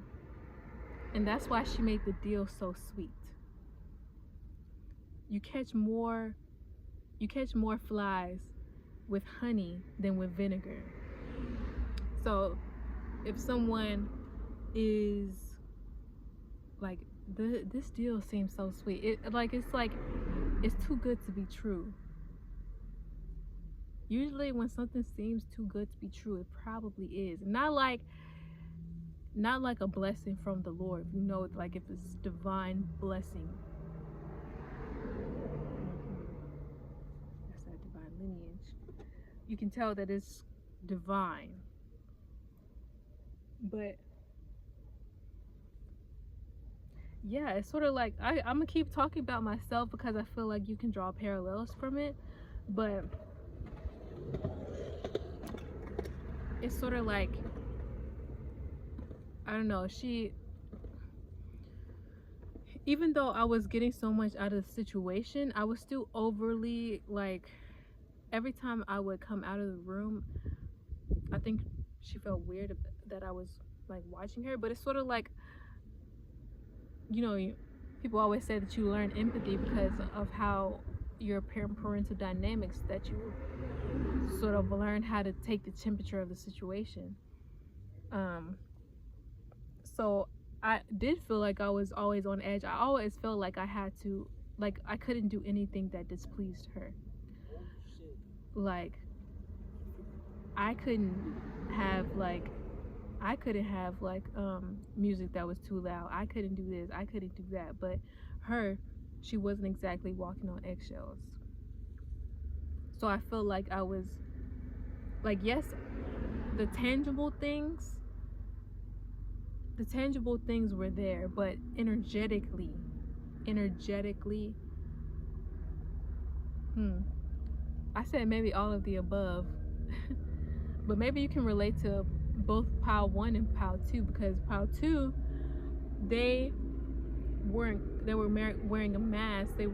and that's why she made the deal so sweet. You catch more flies with honey than with vinegar. So if someone is like, this deal seems so sweet, it's too good to be true. Usually when something seems too good to be true, it probably is. Not like a blessing from the Lord, you know, like if it's divine blessing. That's that divine lineage. You can tell that it's divine. But yeah, it's sort of like, I'm gonna keep talking about myself, because I feel like you can draw parallels from it. But it's sort of like, I don't know, even though I was getting so much out of the situation, I was still overly, like, every time I would come out of the room, I think she felt weird that I was like watching her. But it's sort of like, you know, people always say that you learn empathy because of how your parental dynamics, that you sort of learn how to take the temperature of the situation. So I did feel like I was always on edge. I always felt like I had to, like, I couldn't do anything that displeased her. Like, I couldn't have music that was too loud. I couldn't do this, I couldn't do that. But her, she wasn't exactly walking on eggshells. So I feel like I was like, yes, the tangible things were there, but energetically, I said maybe all of the above. But maybe you can relate to both pile 1 and pile 2, because pile 2, they were wearing a mask. They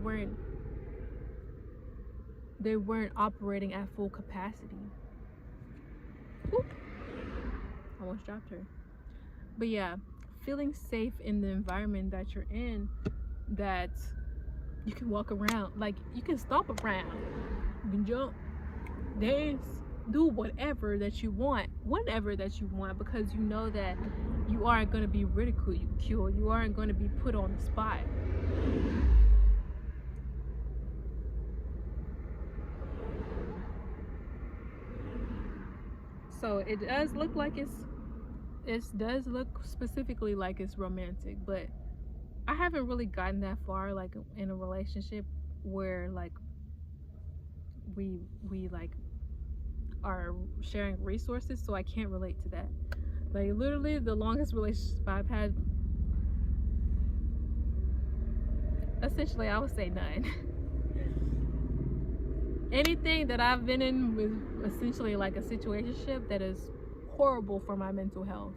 weren't operating at full capacity. Oop. Almost dropped her. But yeah, feeling safe in the environment that you're in, that you can walk around, like you can stomp around, you can jump, dance, do whatever that you want, because you know that you aren't going to be ridiculed, you aren't going to be put on the spot. So it does look like it does look specifically like it's romantic, but I haven't really gotten that far, like in a relationship where like we like are sharing resources, so I can't relate to that. Like literally the longest relationship I've had, essentially I would say none. Anything that I've been in was essentially like a situationship that is horrible for my mental health.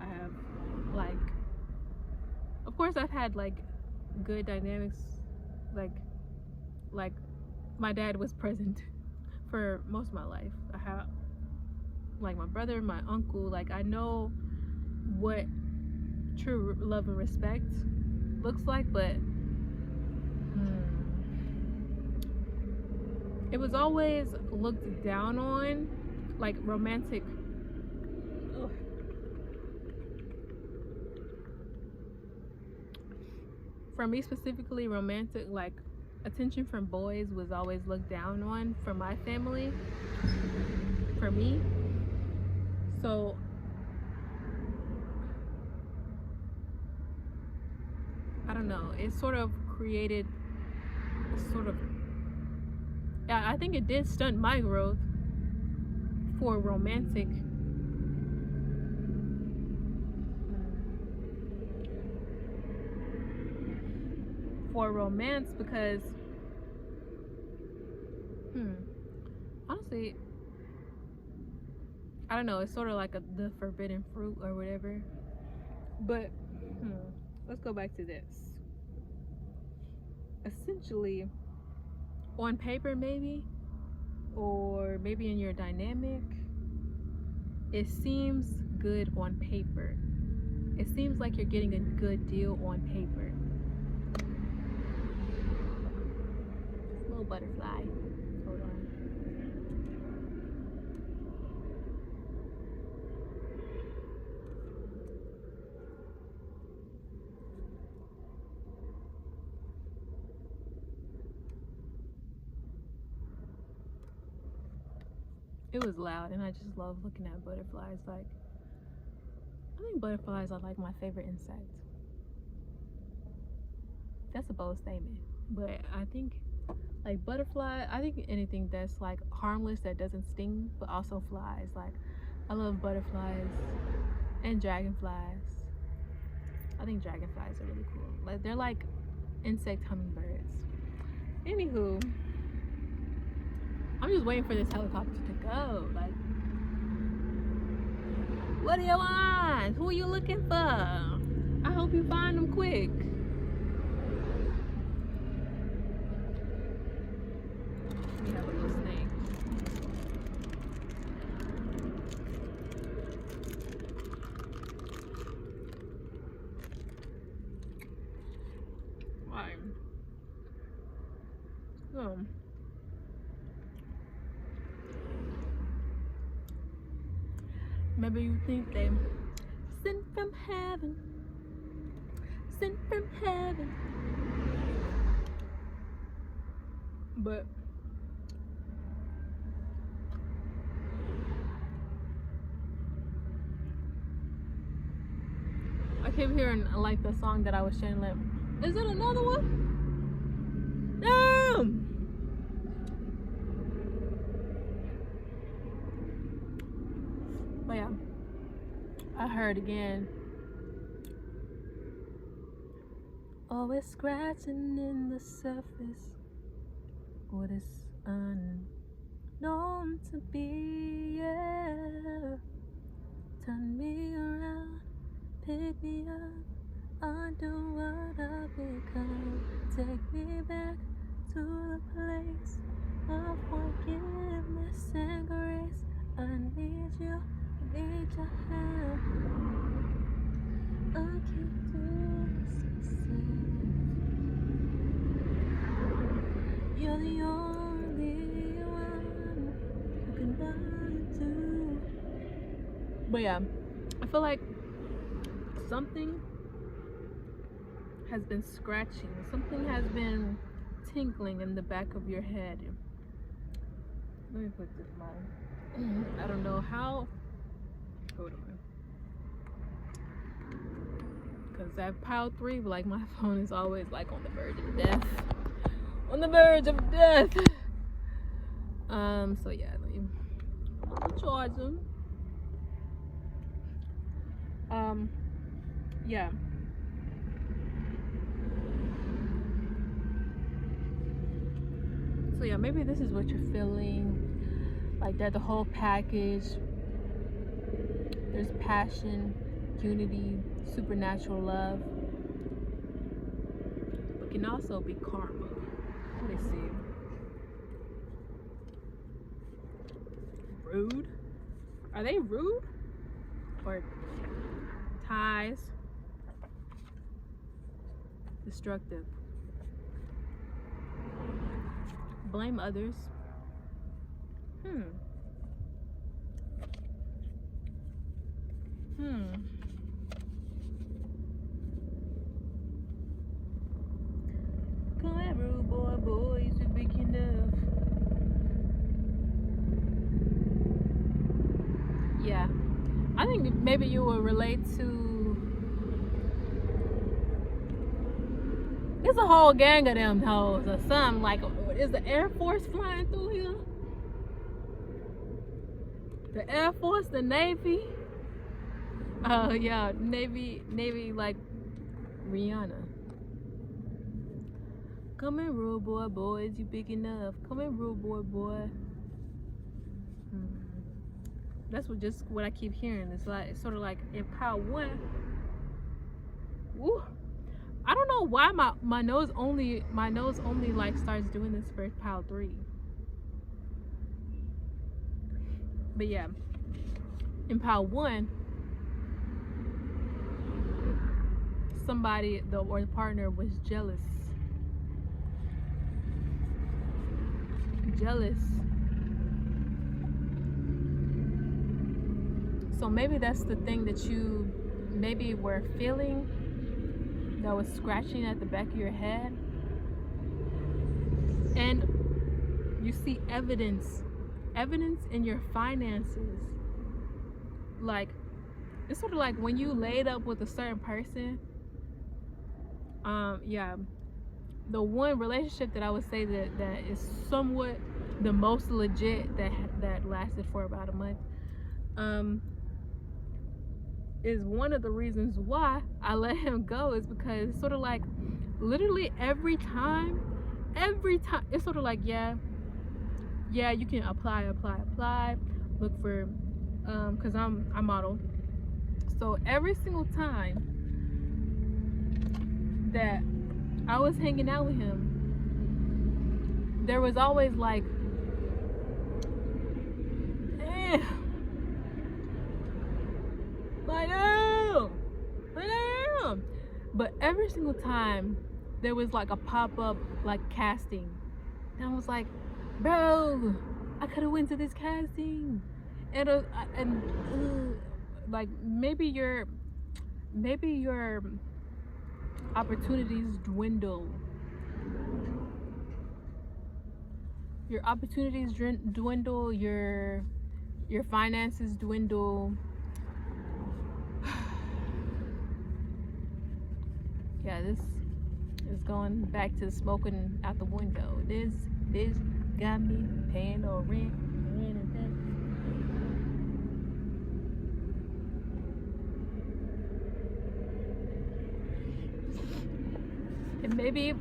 I have like, of course I've had like good dynamics, like my dad was present for most of my life. I have like my brother, my uncle, like I know what true love and respect looks like, but it was always looked down on, like romantic. Ugh. For me specifically, romantic, like attention from boys was always looked down on for my family, for me. So I don't know, it sort of created I think it did stunt my growth for romantic. For romance, because honestly, I don't know, it's sort of like the forbidden fruit or whatever. But let's go back to this. Essentially, on paper maybe, or maybe in your dynamic, it seems good on paper. It seems like you're getting a good deal on paper. Little butterfly. Hold on. It was loud, and I just love looking at butterflies. Like, I think butterflies are like my favorite insect. That's a bold statement, but I think like butterfly, I think anything that's like harmless, that doesn't sting but also flies. Like I love butterflies and dragonflies. I think dragonflies are really cool. Like they're like insect hummingbirds. Anywho, I'm just waiting for this helicopter to go. Like, what do you want? Who are you looking for? I hope you find them quick. We have a little snake. Why? Maybe you think they sent from heaven, but I keep hearing like the song that I was sharing. Like, is it another one? But yeah, I heard again. Always scratching in the surface. What is unknown to be, yeah. Turn me around, pick me up, undo what I've become. Take me back to the place of forgiveness and grace. I need you, need your hand. I can't do this myself. You're the only one who can undo. But yeah, I feel like something has been scratching, something has been tinkling in the back of your head. Let me put this mine. I don't know how. Hold on. Because that pile 3, like my phone is always like on the verge of death. On the verge of death. So yeah, let me charge them. Yeah. So yeah, maybe this is what you're feeling. Like that the whole package. There's passion, unity, supernatural love. But can also be karma. Let me see. Rude? Are they rude? Or ties? Destructive. Blame others. Come on, rude boys, you're big enough. Yeah, I think maybe you will relate to. It's a whole gang of them hoes or something. Like, is the Air Force flying through here? The Air Force, the Navy. Yeah, Navy like Rihanna. Come in, rude boys, you big enough. Come in, rude boy. That's what I keep hearing. It's like it's sort of like in pile 1. Woo. I don't know why my nose only like starts doing this for pile 3. But yeah, in pile 1, somebody or the partner was jealous. So maybe that's the thing that you maybe were feeling that was scratching at the back of your head. And you see evidence in your finances. Like, it's sort of like when you laid up with a certain person. Yeah, the one relationship that I would say that is somewhat the most legit that lasted for about a month, is one of the reasons why I let him go, is because it's sort of like literally every time it's sort of like yeah you can apply look for because I model, so every single time that I was hanging out with him, there was always like, damn. But every single time there was like a pop-up like casting, and I was like, bro, I could have went to this casting, and like maybe your opportunities dwindle. Your opportunities dwindle. Your finances dwindle. Yeah, this is going back to smoking out the window. This bitch got me paying no rent. maybe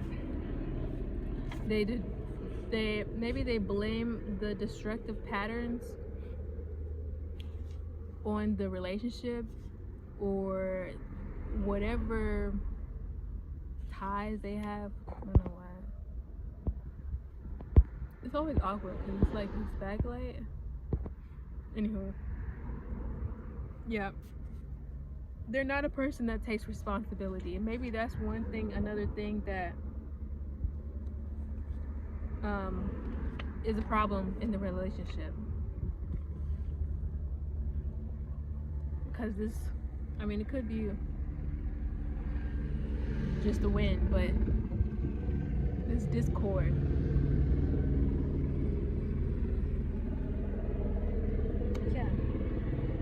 maybe they blame the destructive patterns on the relationship or whatever ties they have. I don't know why. It's always awkward because it's like this backlight. Anywho, yeah, they're not a person that takes responsibility, and maybe that's another thing that is a problem in the relationship. Because it could be just a win, but this discord. Yeah,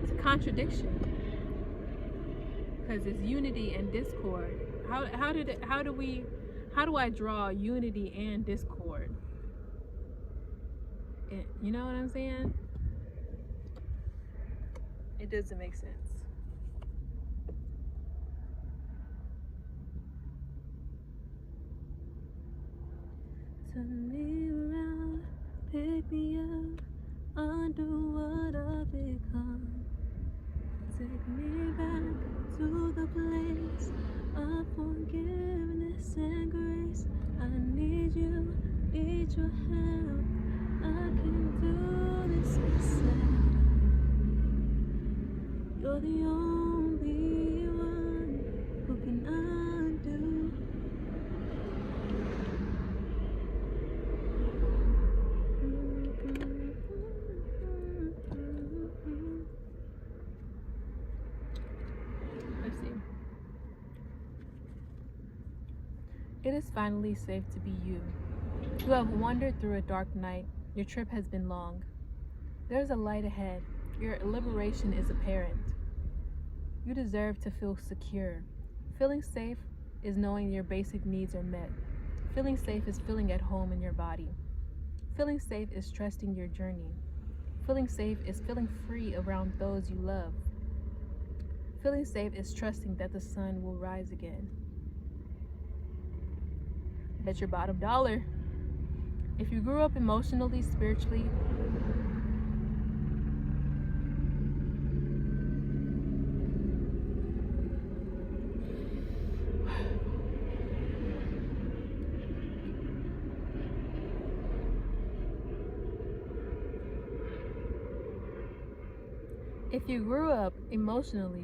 it's a contradiction. Because it's unity and discord. How do I draw unity and discord? You know what I'm saying? It doesn't make sense. Turn me around, pick me up, undo what I've become. Take me back to the place of forgiveness and grace. I need you, need your help. I can do this myself. You're the only one who can undo. Let's see. It is finally safe to be you. You have wandered through a dark night. Your trip has been long. There's a light ahead. Your liberation is apparent. You deserve to feel secure. Feeling safe is knowing your basic needs are met. Feeling safe is feeling at home in your body. Feeling safe is trusting your journey. Feeling safe is feeling free around those you love. Feeling safe is trusting that the sun will rise again. Bet your bottom dollar. If you grew up emotionally, spiritually,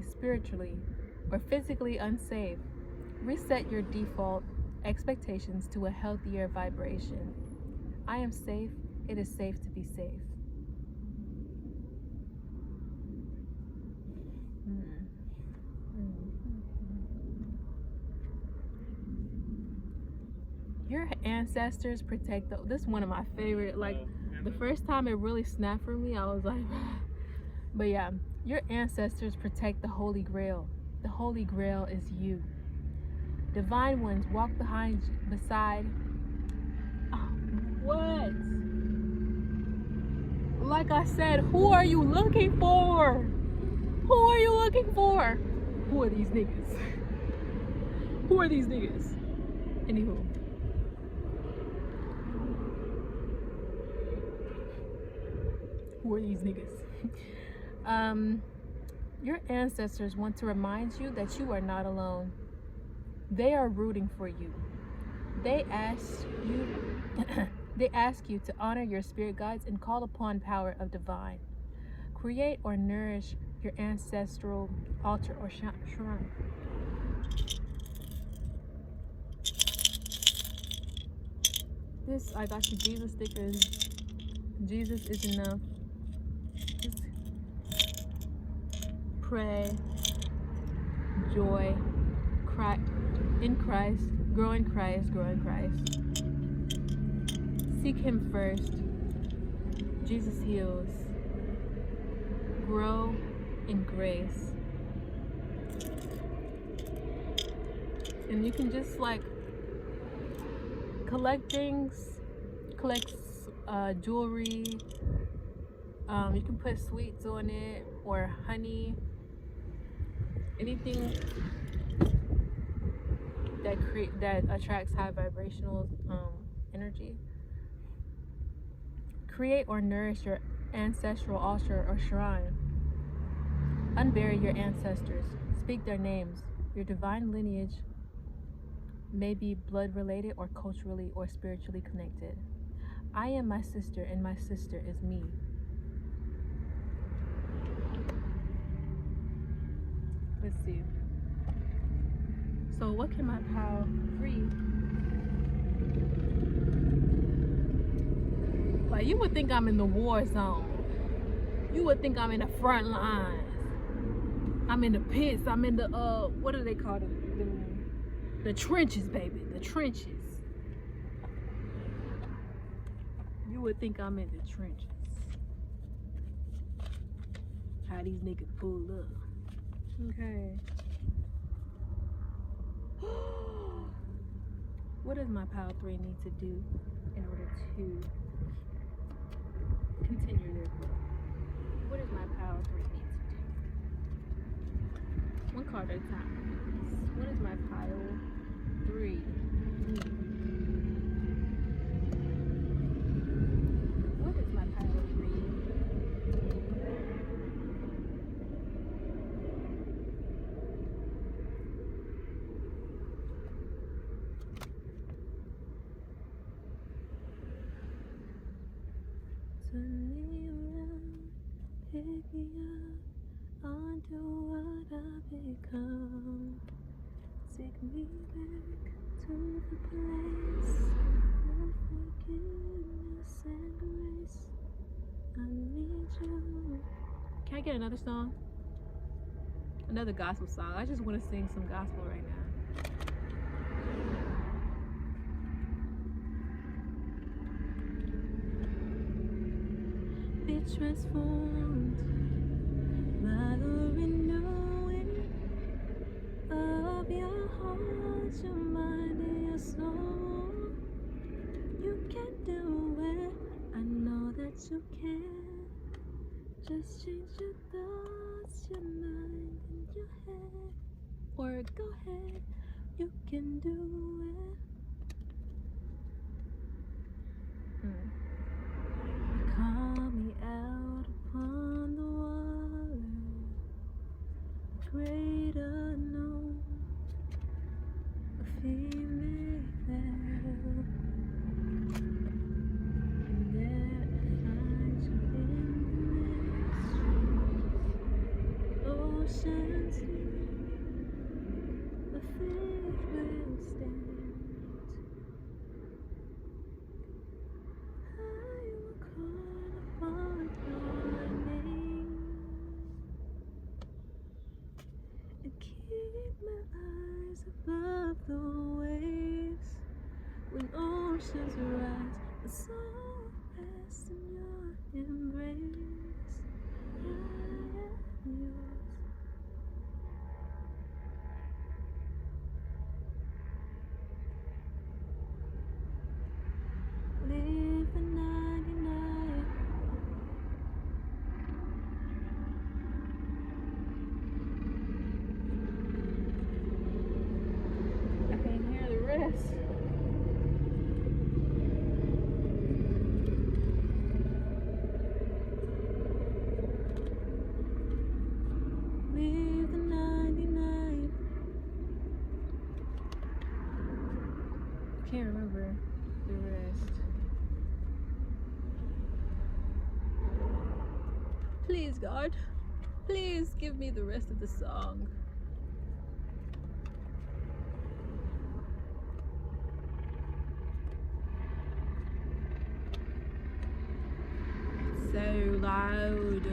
spiritually, or physically unsafe, reset your default expectations to a healthier vibration. I am safe. It is safe to be safe. Your ancestors protect this is one of my favorite, like the first time it really snapped for me, I was like but yeah, your ancestors protect the Holy Grail. The Holy Grail is you. Divine ones walk beside. What? Like I said, who are you looking for? Who are you looking for? Who are these niggas? Who are these niggas? Anywho. Who are these niggas? Your ancestors want to remind you that you are not alone. They are rooting for you. They ask you to honor your spirit guides and call upon power of divine. Create or nourish your ancestral altar or shrine. I got you Jesus stickers. Jesus is enough. Just pray, joy, cry in Christ, grow in Christ, grow in Christ. Seek Him first. Jesus heals. Grow in grace. And you can just like collect things, collect jewelry. You can put sweets on it or honey. Anything that attracts high vibrational energy. Create or nourish your ancestral altar or shrine. Unbury your ancestors. Speak their names. Your divine lineage may be blood related or culturally or spiritually connected. I am my sister, and my sister is me. Let's see. So what can my pal read? Like, you would think I'm in the war zone. You would think I'm in the front lines. I'm in the pits. I'm in the what do they call it? The trenches, baby. The trenches. You would think I'm in the trenches. How these niggas pull up. Okay. What does my pile 3 need to do in order to continue their growth? What does my pile 3 need to do? One card at a time. What does my pile 3 need? What does my pile 3 need? Turn me around, pick me up, onto what I've become. Take me back to the place of forgiveness and grace. I need you. Can I get another song? Another gospel song. I just want to sing some gospel right now. Be transformed by the renewing of your heart, your mind, and your soul. You can do it. I know that you can. Just change your thoughts, your mind, and your head. Or go ahead, you can do it. Call me out upon the water, great unknown, a female veil, and there I find you in the mysteries, oceans deep, a faith will stand. I will call upon your name and keep my eyes above the waves. When oceans rise, my soul rests in your embrace. I am yours. Leave the 99. I can't hear the rest. Leave the 99. I can't remember the rest. Please, God, please give me the rest of the song. It's so loud.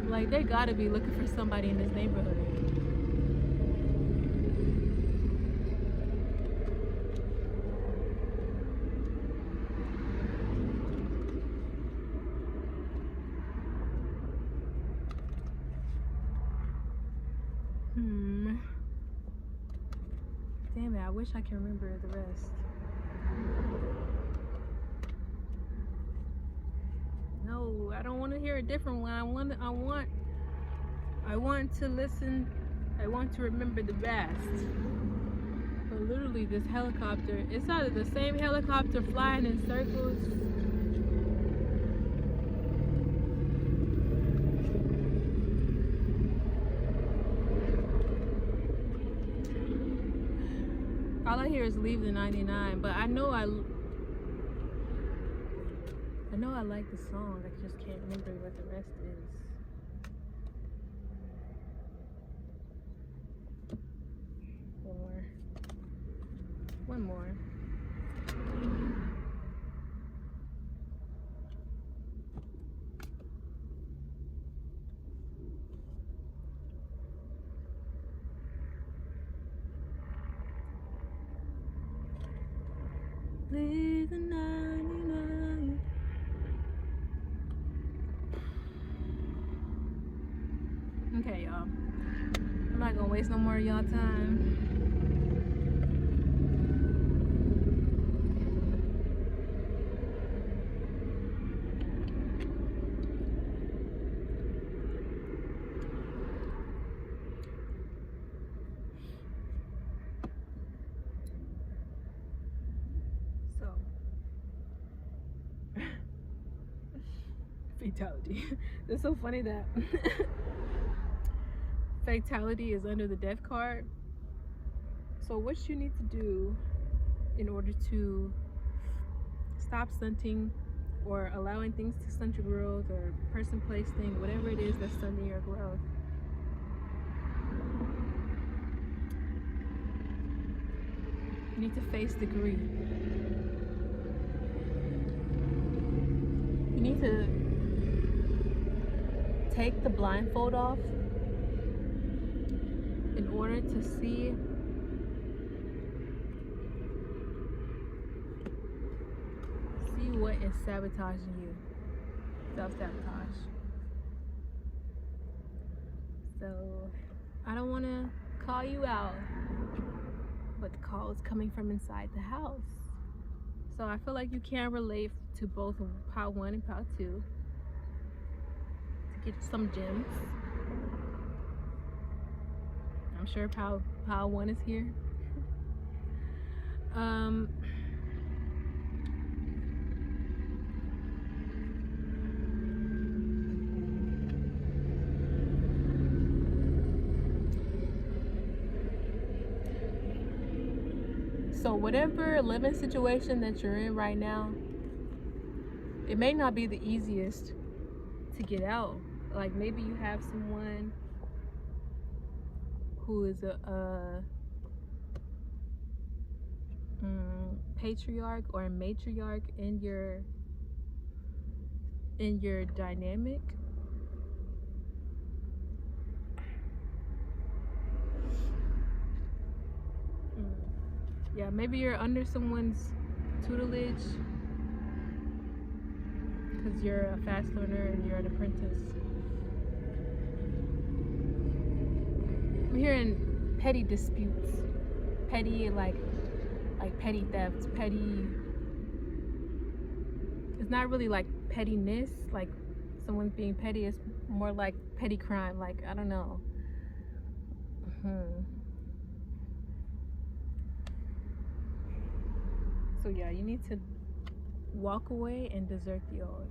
Like, they gotta be looking for somebody in this neighborhood. Damn it, I wish I could remember the rest. No, I don't want to hear a different one. I want to listen. I I want to remember the best. But literally, this helicopter, it's either the same helicopter flying in circles. All I hear is leave the 99, but I know I like the song. I just can't remember what the rest is. One more. Leave the 99. Okay, y'all. I'm not gonna waste no more of y'all time. Fatality. It's so funny that fatality is under the death card. So what you need to do in order to stop stunting or allowing things to stunt your growth, or person, place, thing, whatever it is that's stunting your growth, you need to face the grief. You need to take the blindfold off in order to see what is sabotaging you. Self-sabotage. So I don't want to call you out, but the call is coming from inside the house. So I feel like you can relate to both pile 1 and pile 2 to get some gems. I'm sure pile 1 is here. So whatever living situation that you're in right now, it may not be the easiest to get out. Like maybe you have someone who is a patriarch or a matriarch in your dynamic. Yeah, maybe you're under someone's tutelage because you're a fast learner and you're an apprentice. I'm hearing petty disputes, petty like petty thefts, petty. It's not really like pettiness, like someone's being petty. It's more like petty crime. Like I don't know. So yeah, you need to walk away and desert the old.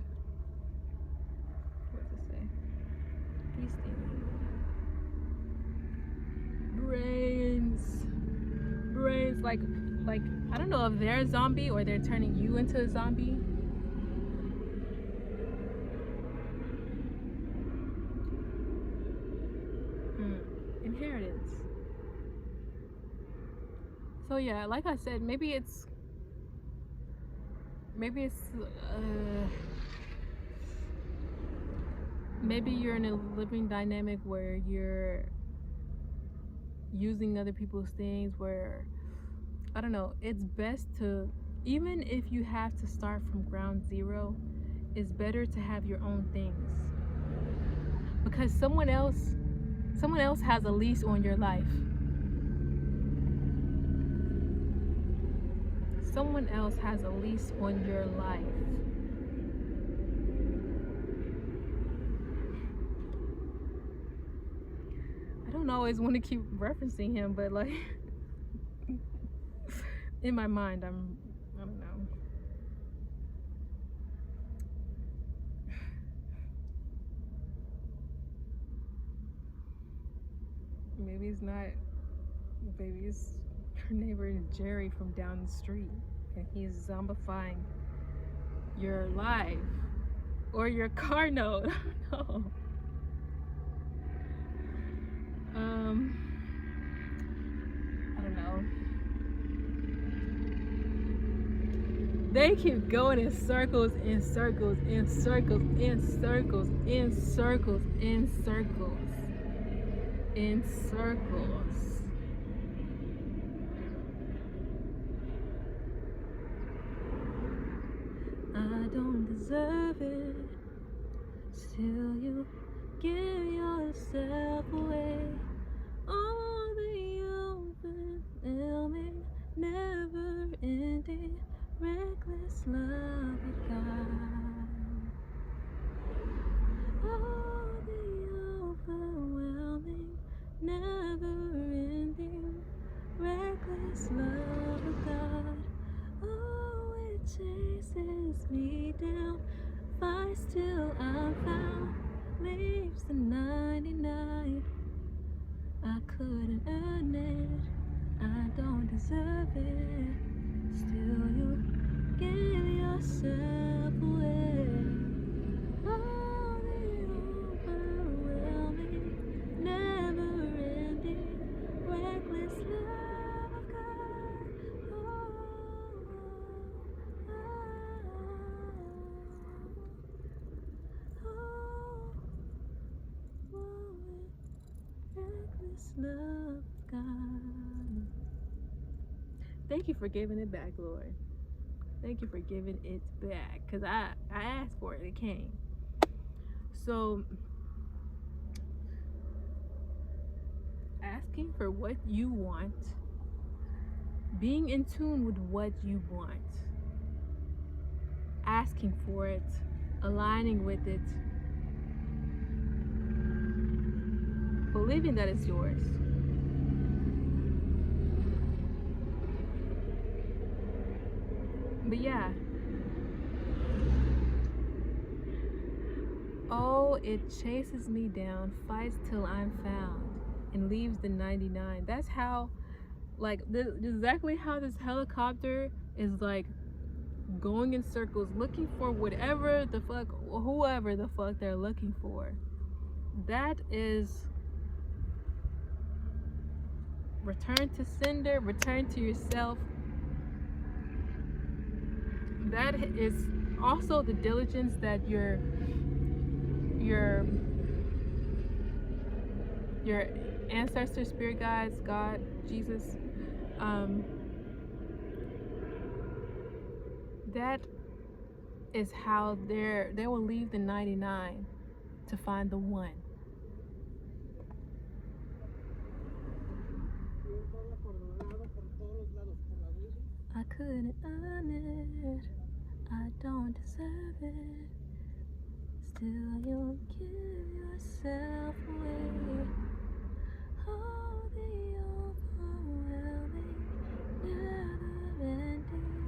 What does it say? These things. Brains, like I don't know if they're a zombie or they're turning you into a zombie. Inheritance. So yeah, like I said, maybe it's maybe you're in a living dynamic where you're using other people's things, where I don't know, it's best to, even if you have to start from ground zero, it's better to have your own things, because someone else has a lease on your life. Someone else has a lease on your life. I don't always want to keep referencing him, but like in my mind, I don't know. Maybe it's not. Maybe it's her neighbor Jerry from down the street, and he's zombifying your life or your car note. I don't know. I don't know. They keep going in circles, in circles, in circles, in circles, in circles, in circles, in circles. I don't deserve it. Still you give yourself away. All the overwhelming, never-ending, reckless love of God. All the overwhelming, never-ending, reckless love of God. Oh, it chases me down, fights till I'm found, leaves the 99. I couldn't earn it, I don't deserve it. Still you give yourself away. Oh, the overwhelming, never-ending, reckless love of God. Reckless love of God. Thank you for giving it back, Lord. Thank you for giving it back, because I asked for it, it came. So asking for what you want, being in tune with what you want, asking for it, aligning with it, believing that it's yours. But yeah. Oh, it chases me down, fights till I'm found, and leaves the 99. That's how, like, exactly how this helicopter is like going in circles looking for whatever the fuck, whoever the fuck they're looking for. That is return to sender, return to yourself. That is also the diligence that your ancestors, spirit guides, God, Jesus, that is how they will leave the 99 to find the one. I couldn't earn it, I don't deserve it. Still you give yourself away. Oh, the overwhelming, never-ending,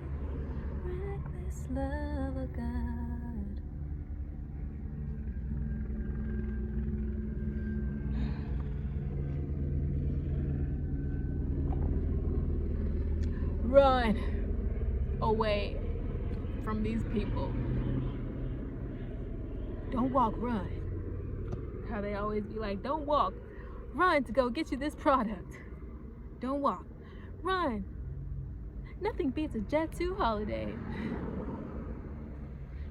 reckless love of God. Run away from these people. Don't walk, run. How they always be like, don't walk, run to go get you this product. Don't walk, run. Nothing beats a Jet 2 holiday.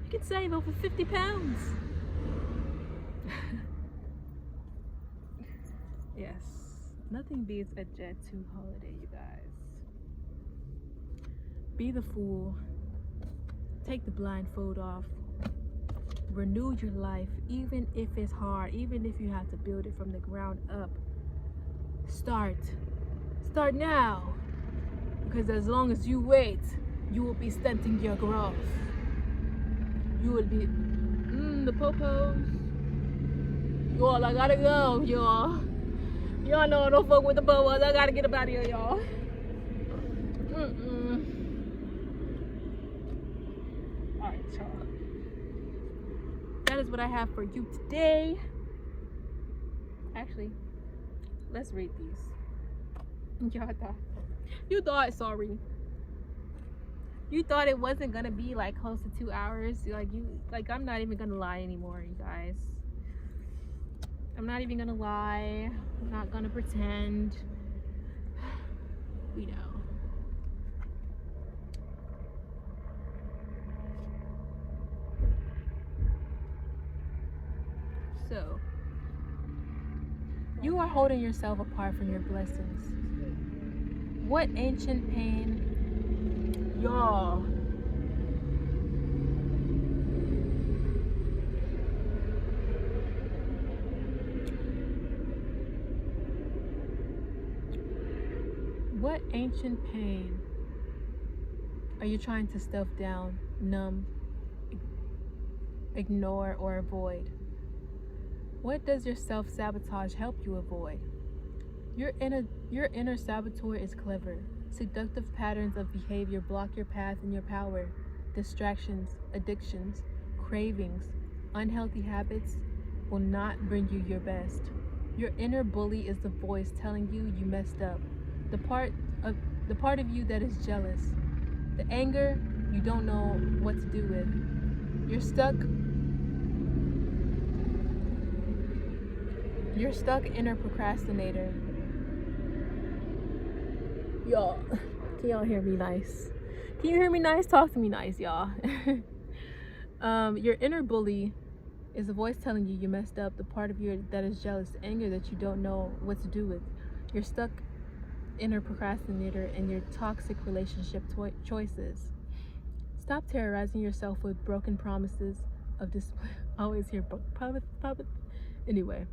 You can save over 50 pounds. Yes, nothing beats a Jet 2 holiday, you guys. Be the fool. Take the blindfold off. Renew your life, even if it's hard, even if you have to build it from the ground up. Start now, because as long as you wait, you will be stunting your growth. You will be the popos. Y'all, I gotta go, y'all. Y'all know I don't fuck with the boas. I gotta get up out of here, y'all. Alright, y'all. That is what I have for you today. Actually, let's read these. You thought, sorry. You thought it wasn't gonna be like close to 2 hours. I'm not even gonna lie anymore, you guys. I'm not even gonna lie. I'm not gonna pretend. We know. So, you are holding yourself apart from your blessings. What ancient pain, y'all. What ancient pain are you trying to stuff down, numb, ignore, or avoid? What does your self-sabotage help you avoid? Your inner saboteur is clever. Seductive patterns of behavior block your path and your power. Distractions, addictions, cravings, unhealthy habits will not bring you your best. Your inner bully is the voice telling you you messed up. The part of you that is jealous. The anger you don't know what to do with. You're stuck inner procrastinator. Y'all, can y'all hear me nice? Can you hear me nice? Talk to me nice, y'all. Your inner bully is a voice telling you you messed up. The part of you that is jealous, the anger that you don't know what to do with. You're stuck inner procrastinator and your toxic relationship choices. Stop terrorizing yourself with broken promises of discipline. I always hear promise. Anyway.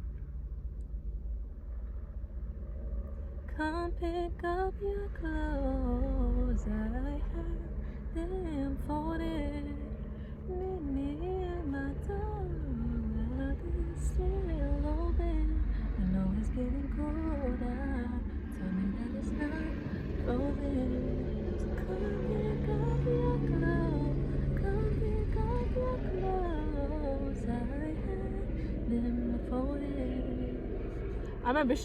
Come pick up your clothes, I have them folded. Meet me at my door, I'll be still open. I know it's getting colder. Tell me that it's not frozen. So come pick up your clothes, come pick up your clothes, I have them folded. I remember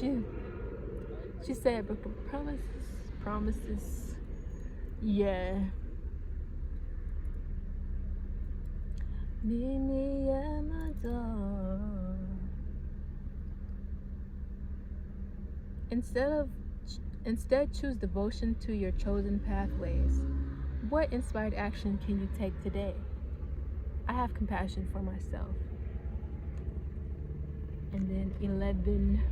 she said, but promises, yeah. Meet me at my door. Instead, choose devotion to your chosen pathways. What inspired action can you take today? I have compassion for myself. And then 11.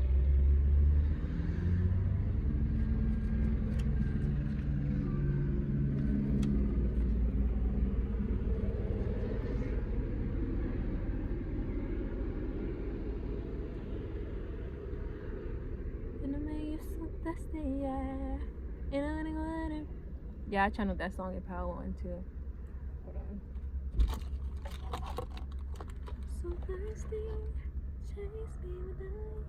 Yeah, I channeled that song in Power One too. Hold on. So thirsty, chase me without.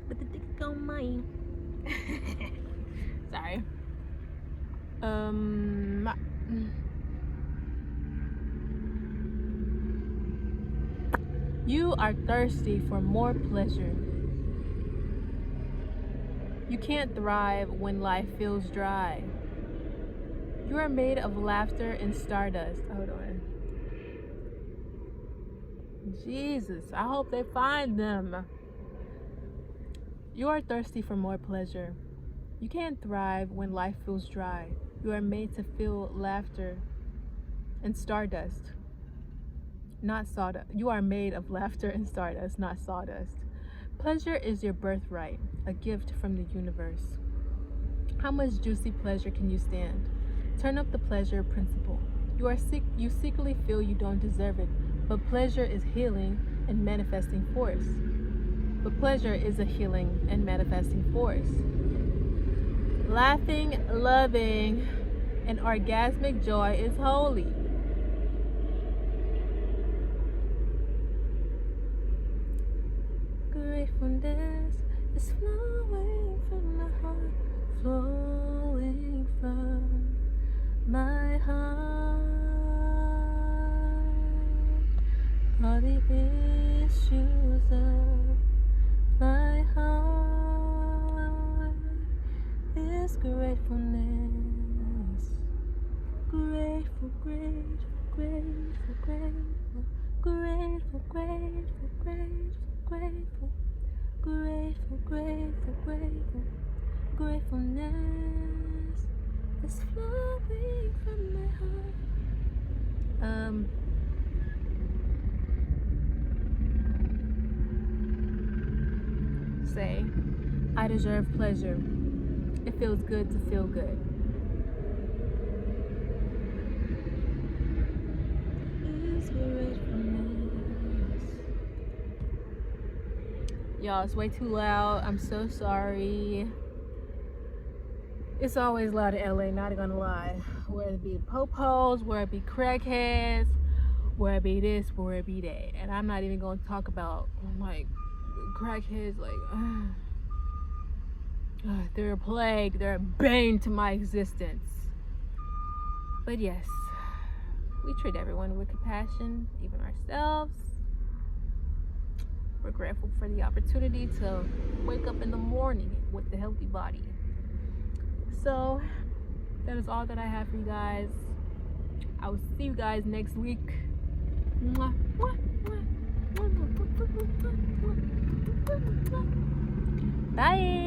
But the dick on mine. Sorry. You are thirsty for more pleasure. You can't thrive when life feels dry. You are made of laughter and stardust. Hold on. Jesus, I hope they find them. You are thirsty for more pleasure. You can't thrive when life feels dry. You are made to feel laughter and stardust. Not sawdust. You are made of laughter and stardust, not sawdust. Pleasure is your birthright, a gift from the universe. How much juicy pleasure can you stand? Turn up the pleasure principle. You secretly feel you don't deserve it, but pleasure is healing and manifesting force. But pleasure is a healing and manifesting force. Laughing, loving, and orgasmic joy is holy. Gratefulness is flowing from my heart, flowing from my heart. All the issues of my heart is gratefulness. Grateful, grateful, grateful, grateful, grateful, grateful, grateful, grateful, grateful, grateful, grateful. Gratefulness is flowing from my heart. Say, I deserve pleasure. It feels good to feel good. Is gratefulness. Y'all, it's way too loud. I'm so sorry. It's always loud in LA, not gonna lie. Whether it be popos, whether it be crackheads, whether it be this, whether it be that. And I'm not even gonna talk about like crackheads, like they're a plague, they're a bane to my existence. But yes, we treat everyone with compassion, even ourselves. We're grateful for the opportunity to wake up in the morning with a healthy body. So that is all that I have for you guys. I will see you guys next week. Bye.